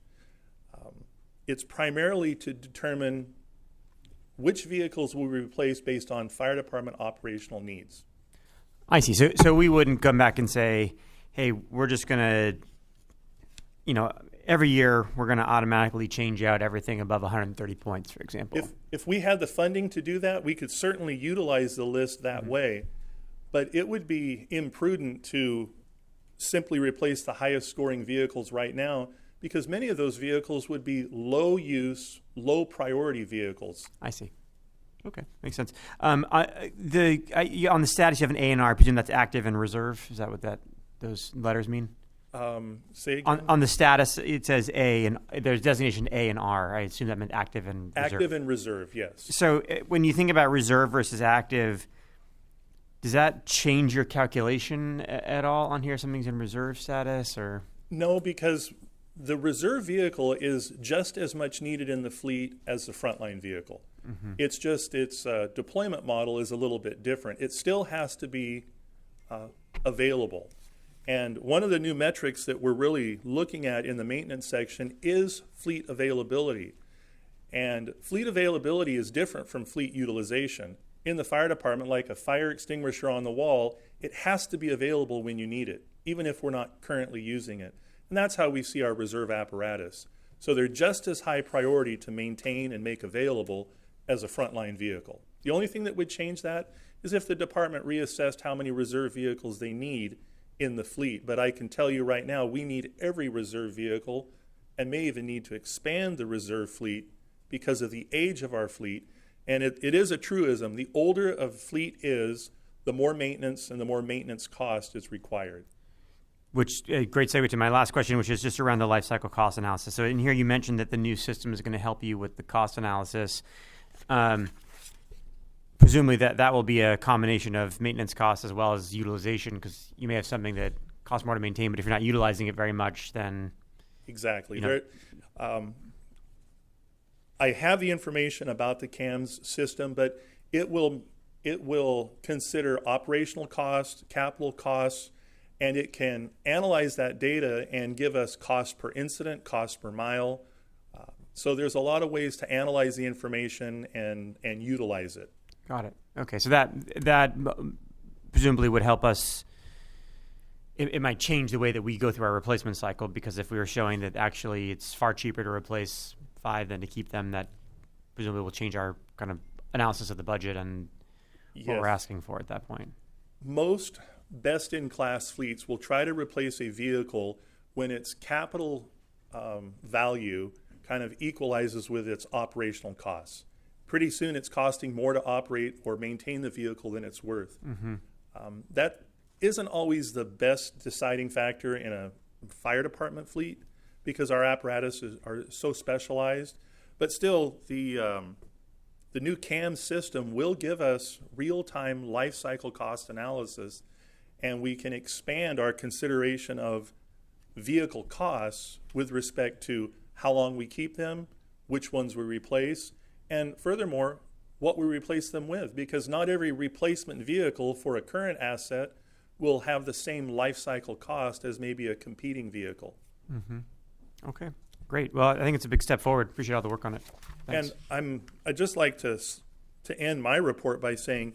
it's primarily to determine which vehicles will be replaced based on fire department operational needs. I see. So we wouldn't come back and say, hey, we're just going to, every year we're going to automatically change out everything above 130 points, for example. If we had the funding to do that, we could certainly utilize the list that way. But it would be imprudent to simply replace the highest scoring vehicles right now, because many of those vehicles would be low use, low priority vehicles. I see. Okay, makes sense. On the status, you have an A and R. I presume that's active and reserve. Is that what those letters mean? Say again? On the status, it says A, and there's designation A and R. I assume that meant active and reserve. Active and reserve, yes. So when you think about reserve versus active, does that change your calculation at all on here? Something's in reserve status, or? No, because the reserve vehicle is just as much needed in the fleet as the frontline vehicle. Mm-hmm. It's just its deployment model is a little bit different. It still has to be available. And one of the new metrics that we're really looking at in the maintenance section is fleet availability. And fleet availability is different from fleet utilization. In the fire department, like a fire extinguisher on the wall, it has to be available when you need it, even if we're not currently using it. And that's how we see our reserve apparatus. So they're just as high priority to maintain and make available as a frontline vehicle. The only thing that would change that is if the department reassessed how many reserve vehicles they need in the fleet. But I can tell you right now, we need every reserve vehicle, and may even need to expand the reserve fleet because of the age of our fleet. And it is a truism. The older a fleet is, the more maintenance and the more maintenance cost is required. Which, great segue to my last question, which is just around the life cycle cost analysis. So in here you mentioned that the new system is going to help you with the cost analysis. Presumably that will be a combination of maintenance costs as well as utilization, because you may have something that costs more to maintain, but if you're not utilizing it very much, then Exactly. You know- I have the information about the CAMS system, but it will consider operational costs, capital costs, and it can analyze that data and give us cost per incident, cost per mile. So there's a lot of ways to analyze the information and utilize it. Got it. Okay, so that presumably would help us. It might change the way that we go through our replacement cycle, because if we were showing that actually it's far cheaper to replace 5 than to keep them, that presumably will change our kind of analysis of the budget and what we're asking for at that point. Most best-in-class fleets will try to replace a vehicle when its capital value kind of equalizes with its operational costs. Pretty soon it's costing more to operate or maintain the vehicle than it's worth. That isn't always the best deciding factor in a fire department fleet, because our apparatuses are so specialized. But still, the new CAMS system will give us real-time life cycle cost analysis, and we can expand our consideration of vehicle costs with respect to how long we keep them, which ones we replace, and furthermore, what we replace them with, because not every replacement vehicle for a current asset will have the same life cycle cost as maybe a competing vehicle. Okay, great. Well, I think it's a big step forward. Appreciate all the work on it. Thanks. And I'd just like to end my report by saying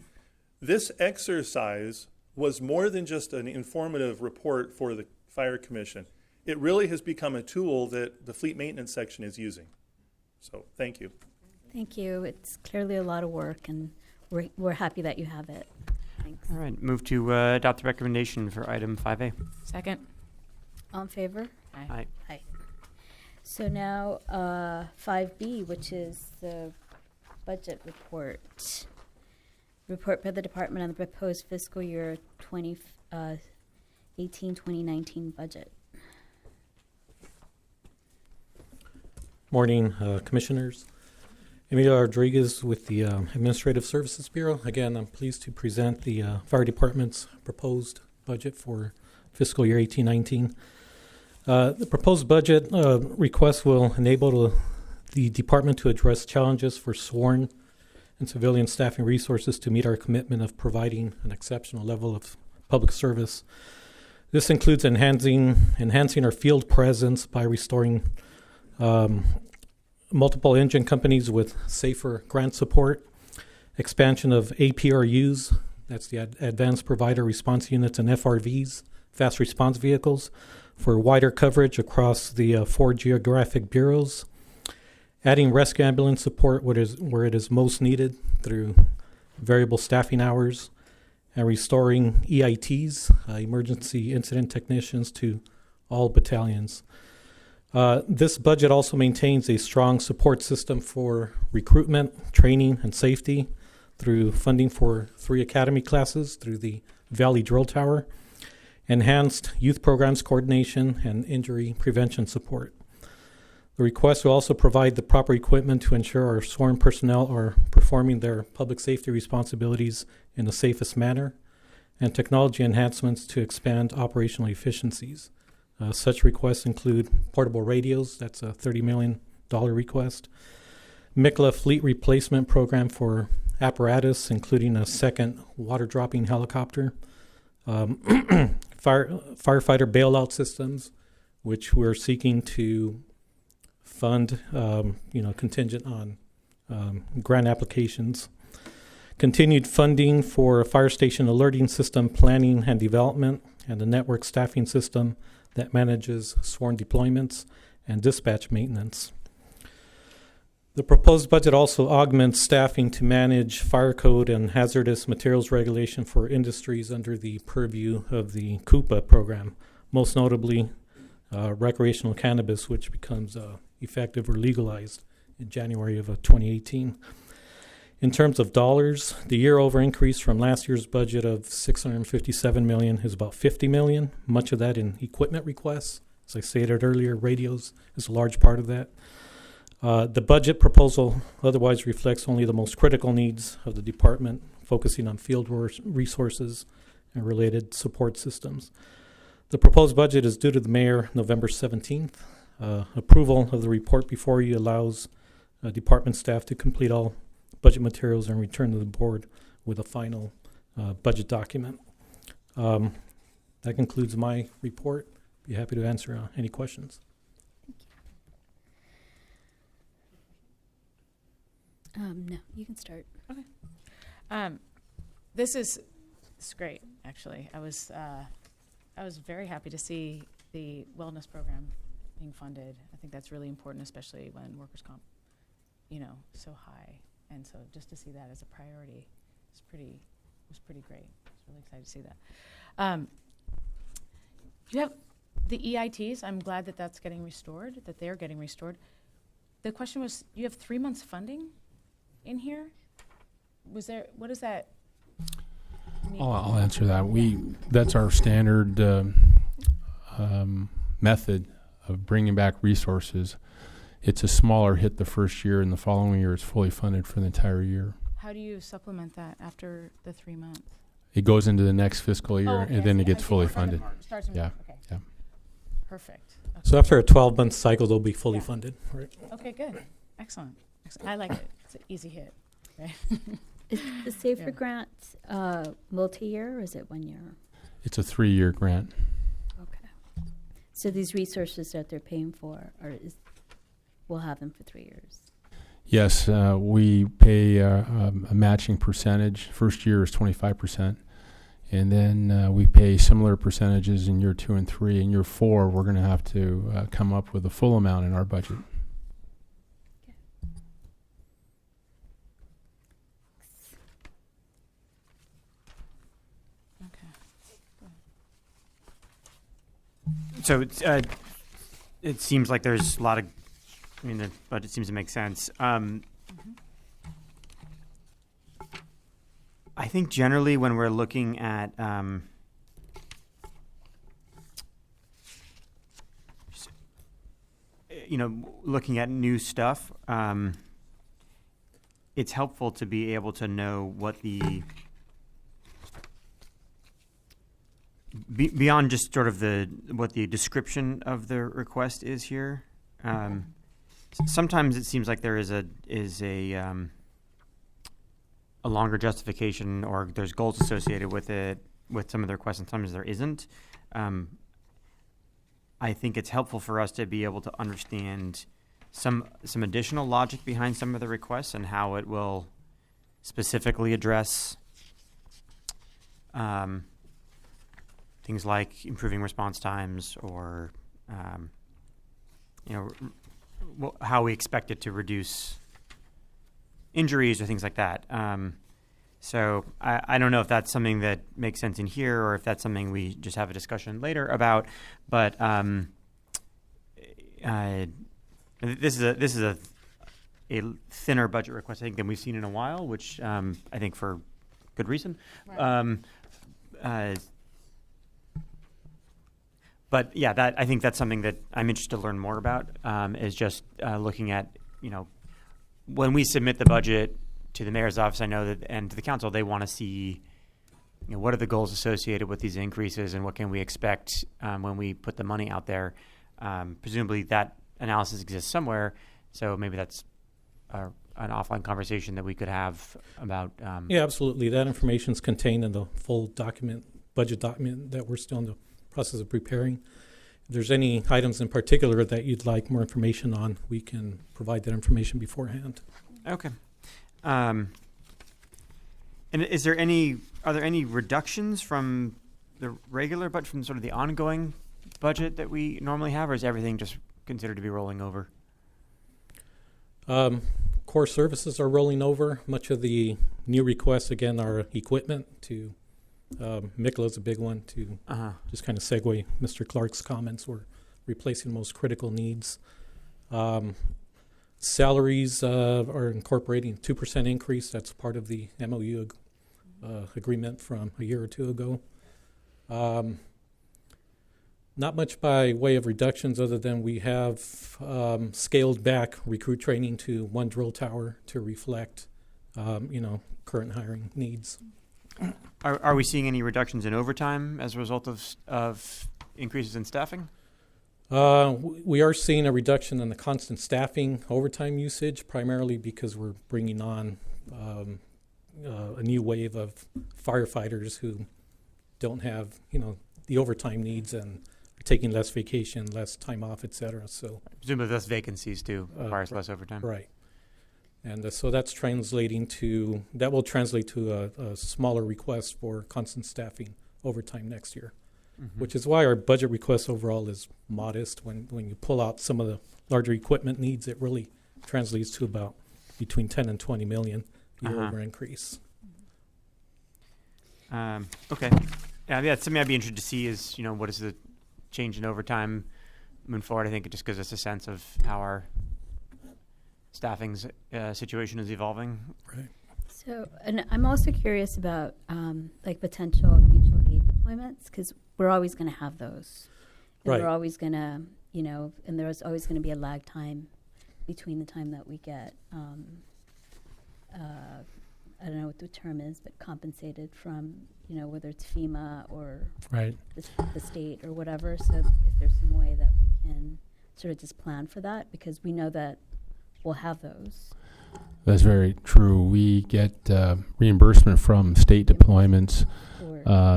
this exercise was more than just an informative report for the Fire Commission. It really has become a tool that the fleet maintenance section is using. So thank you. Thank you. It's clearly a lot of work, and we're happy that you have it. Thanks. All right, move to adopt the recommendation for item 5A. Second. All in favor? Aye. Aye. So now 5B, which is the budget report. Report by the department on the proposed fiscal year 2018-2019 budget. Morning, Commissioners. Emilio Rodriguez with the Administrative Services Bureau. Again, I'm pleased to present the Fire Department's proposed budget for fiscal year 18-19. The proposed budget request will enable the department to address challenges for sworn and civilian staffing resources to meet our commitment of providing an exceptional level of public service. This includes enhancing our field presence by restoring multiple engine companies with safer grant support, expansion of APRUs, that's the Advanced Provider Response Units, and FRVs, Fast Response Vehicles, for wider coverage across the 4 geographic bureaus, adding rescue ambulance support where it is most needed through variable staffing hours, and restoring EITs, Emergency Incident Technicians, to all battalions. This budget also maintains a strong support system for recruitment, training, and safety through funding for 3 academy classes through the Valley Drill Tower, enhanced youth programs coordination, and injury prevention support. The request will also provide the proper equipment to ensure our sworn personnel are performing their public safety responsibilities in the safest manner, and technology enhancements to expand operational efficiencies. Such requests include portable radios, that's a $30 million request, MICLA fleet replacement program for apparatus, including a second water-dropping helicopter, firefighter bailout systems, which we're seeking to fund, contingent on grant applications, continued funding for a fire station alerting system planning and development, and a network staffing system that manages sworn deployments and dispatch maintenance. The proposed budget also augments staffing to manage fire code and hazardous materials regulation for industries under the purview of the CUPA program, most notably recreational cannabis, which becomes effective or legalized in January of 2018. In terms of dollars, the year-over increase from last year's budget of $657 million is about $50 million, much of that in equipment requests. As I stated earlier, radios is a large part of that. The budget proposal otherwise reflects only the most critical needs of the department, focusing on field resources and related support systems. The proposed budget is due to the mayor November 17th. Approval of the report before you allows department staff to complete all budget materials and return to the board with a final budget document. That concludes my report. Be happy to answer any questions. No, you can start. Okay. This is great, actually. I was very happy to see the wellness program being funded. I think that's really important, especially when workers' comp, so high. And so just to see that as a priority was pretty great. I was really excited to see that. You have the EITs. I'm glad that that's getting restored, that they're getting restored. The question was, you have 3 months funding in here? What does that mean? I'll answer that. That's our standard method of bringing back resources. It's a smaller hit the first year, and the following year it's fully funded for the entire year. How do you supplement that after the 3 months? It goes into the next fiscal year, Okay, and then it gets fully funded. Starts in Yeah. Okay. Yeah. Perfect. Okay. So after a 12-month cycle, they'll be fully funded. Right. Okay, good. Excellent. I like it. It's an easy hit. Right? Is the Safer Yeah. grant multi-year, or is it 1 year? It's a 3-year grant. Okay. So these resources that they're paying for, we'll have them for 3 years. Yes, we pay a matching percentage. First year is 25%. And then we pay similar percentages in year 2 and 3. In year 4, we're going to have to come up with a full amount in our budget. So it seems like there's a lot of, the budget seems to make sense. I think generally when we're looking at looking at new stuff, it's helpful to be able to know what beyond just sort of what the description of the request is here. Sometimes it seems like there is a longer justification, or there's goals associated with it, with some of the requests, and sometimes there isn't. I think it's helpful for us to be able to understand some additional logic behind some of the requests and how it will specifically address things like improving response times, or how we expect it to reduce injuries or things like that. So I don't know if that's something that makes sense in here, or if that's something we just have a discussion later about. But this is a thinner budget request, I think, than we've seen in a while, which I think for good reason. Right. But yeah, I think that's something that I'm interested to learn more about. Is just looking at, when we submit the budget to the mayor's office, I know that, and to the council, they want to see, what are the goals associated with these increases, and what can we expect when we put the money out there. Presumably that analysis exists somewhere, so maybe that's an offline conversation that we could have about. Yeah, absolutely. That information is contained in the full budget document that we're still in the process of preparing. If there's any items in particular that you'd like more information on, we can provide that information beforehand. Okay. And are there any reductions from the regular budget, from sort of the ongoing budget that we normally have, or is everything just considered to be rolling over? Core services are rolling over. Much of the new requests, again, are equipment to Mikla's a big one to just kind of segue Mr. Clark's comments. We're replacing the most critical needs. Salaries are incorporating 2% increase. That's part of the MOU agreement from a year or two ago. Not much by way of reductions, other than we have scaled back recruit training to one drill tower to reflect, current hiring needs. Are we seeing any reductions in overtime as a result of increases in staffing? We are seeing a reduction in the constant staffing overtime usage, primarily because we're bringing on a new wave of firefighters who don't have, the overtime needs and are taking less vacation, less time off, et cetera. So Presumably less vacancies too, requires less overtime. right. And so that will translate to a smaller request for constant staffing overtime next year, which is why our budget request overall is modest. When you pull out some of the larger equipment needs, it really translates to about between 10 and 20 million year-over increase. Okay. Yeah, something I'd be interested to see is, what is the change in overtime moving forward. I think it just gives us a sense of how our staffing situation is evolving. Right. So, and I'm also curious about like potential mutual aid deployments, because we're always going to have those. And Right. we're always going to, and there's always going to be a lag time between the time that we get, I don't know what the term is, but compensated from, whether it's FEMA or Right. the state or whatever. So if there's some way that we can sort of just plan for that, because we know that we'll have those. That's very true. We get reimbursement from state deployments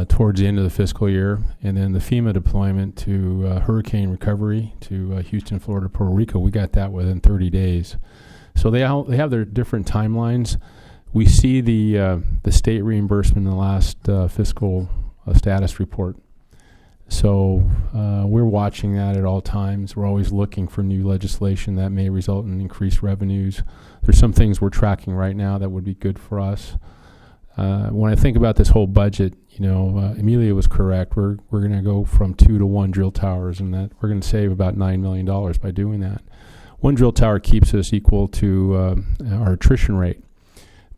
towards the end of the fiscal year, and then the FEMA deployment to hurricane recovery to Houston, Florida, Puerto Rico. We got that within 30 days. So they have their different timelines. We see the state reimbursement in the last fiscal status report. So we're watching that at all times. We're always looking for new legislation that may result in increased revenues. There's some things we're tracking right now that would be good for us. When I think about this whole budget, Amelia was correct. We're going to go from 2 to 1 drill towers, and that we're going to save about $9 million by doing that. One drill tower keeps us equal to our attrition rate.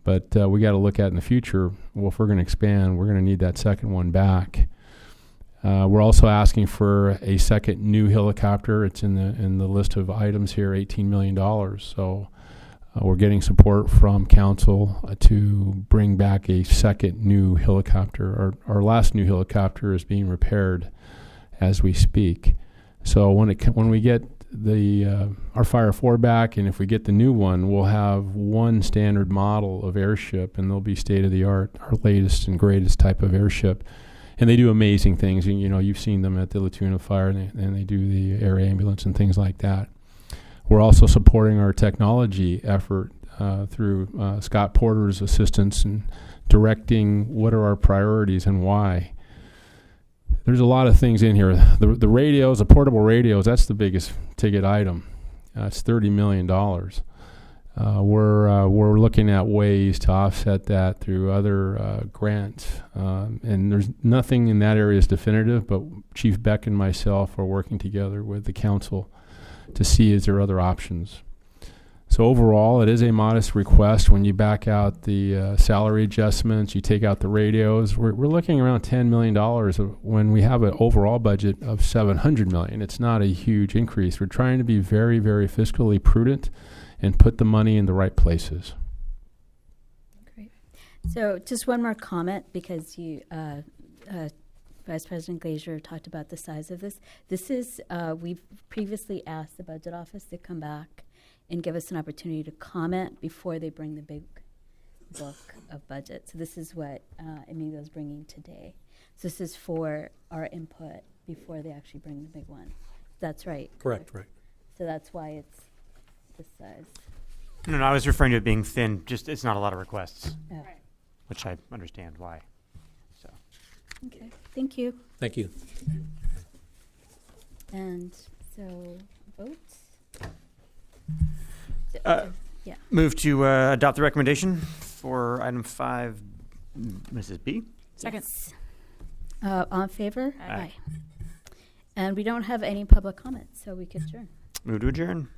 But we got to look at in the future, well, if we're going to expand, we're going to need that second one back. We're also asking for a second new helicopter. It's in the list of items here, $18 million. So we're getting support from council to bring back a second new helicopter. Our last new helicopter is being repaired as we speak. So when we get our Fire 4 back, and if we get the new one, we'll have one standard model of airship, and they'll be state-of-the-art, our latest and greatest type of airship. And they do amazing things. You've seen them at the La Tuna Fire, and they do the air ambulance and things like that. We're also supporting our technology effort through Scott Porter's assistance and directing what are our priorities and why. There's a lot of things in here. The radios, the portable radios, that's the biggest ticket item. It's $30 million. We're looking at ways to offset that through other grants. And there's nothing in that area is definitive, but Chief Beck and myself are working together with the council to see is there other options. So overall, it is a modest request. When you back out the salary adjustments, you take out the radios, we're looking around $10 million when we have an overall budget of $700 million. It's not a huge increase. We're trying to be very, very fiscally prudent and put the money in the right places. Great. So just one more comment, because you, Vice President Glazer talked about the size of this. This is, we've previously asked the Budget Office to come back and give us an opportunity to comment before they bring the big book of budget. So this is what Emilio's bringing today. So this is for our input before they actually bring the big one. That's right. Correct, right. So that's why it's this size. No, I was referring to it being thin. Just it's not a lot of requests, Oh. which I understand why. So. Okay, thank you. Thank you. And so votes? Yeah. Move to adopt the recommendation for item 5, Mrs. B. Second. All in favor? Aye. And we don't have any public comments, so we could adjourn. Move to adjourn.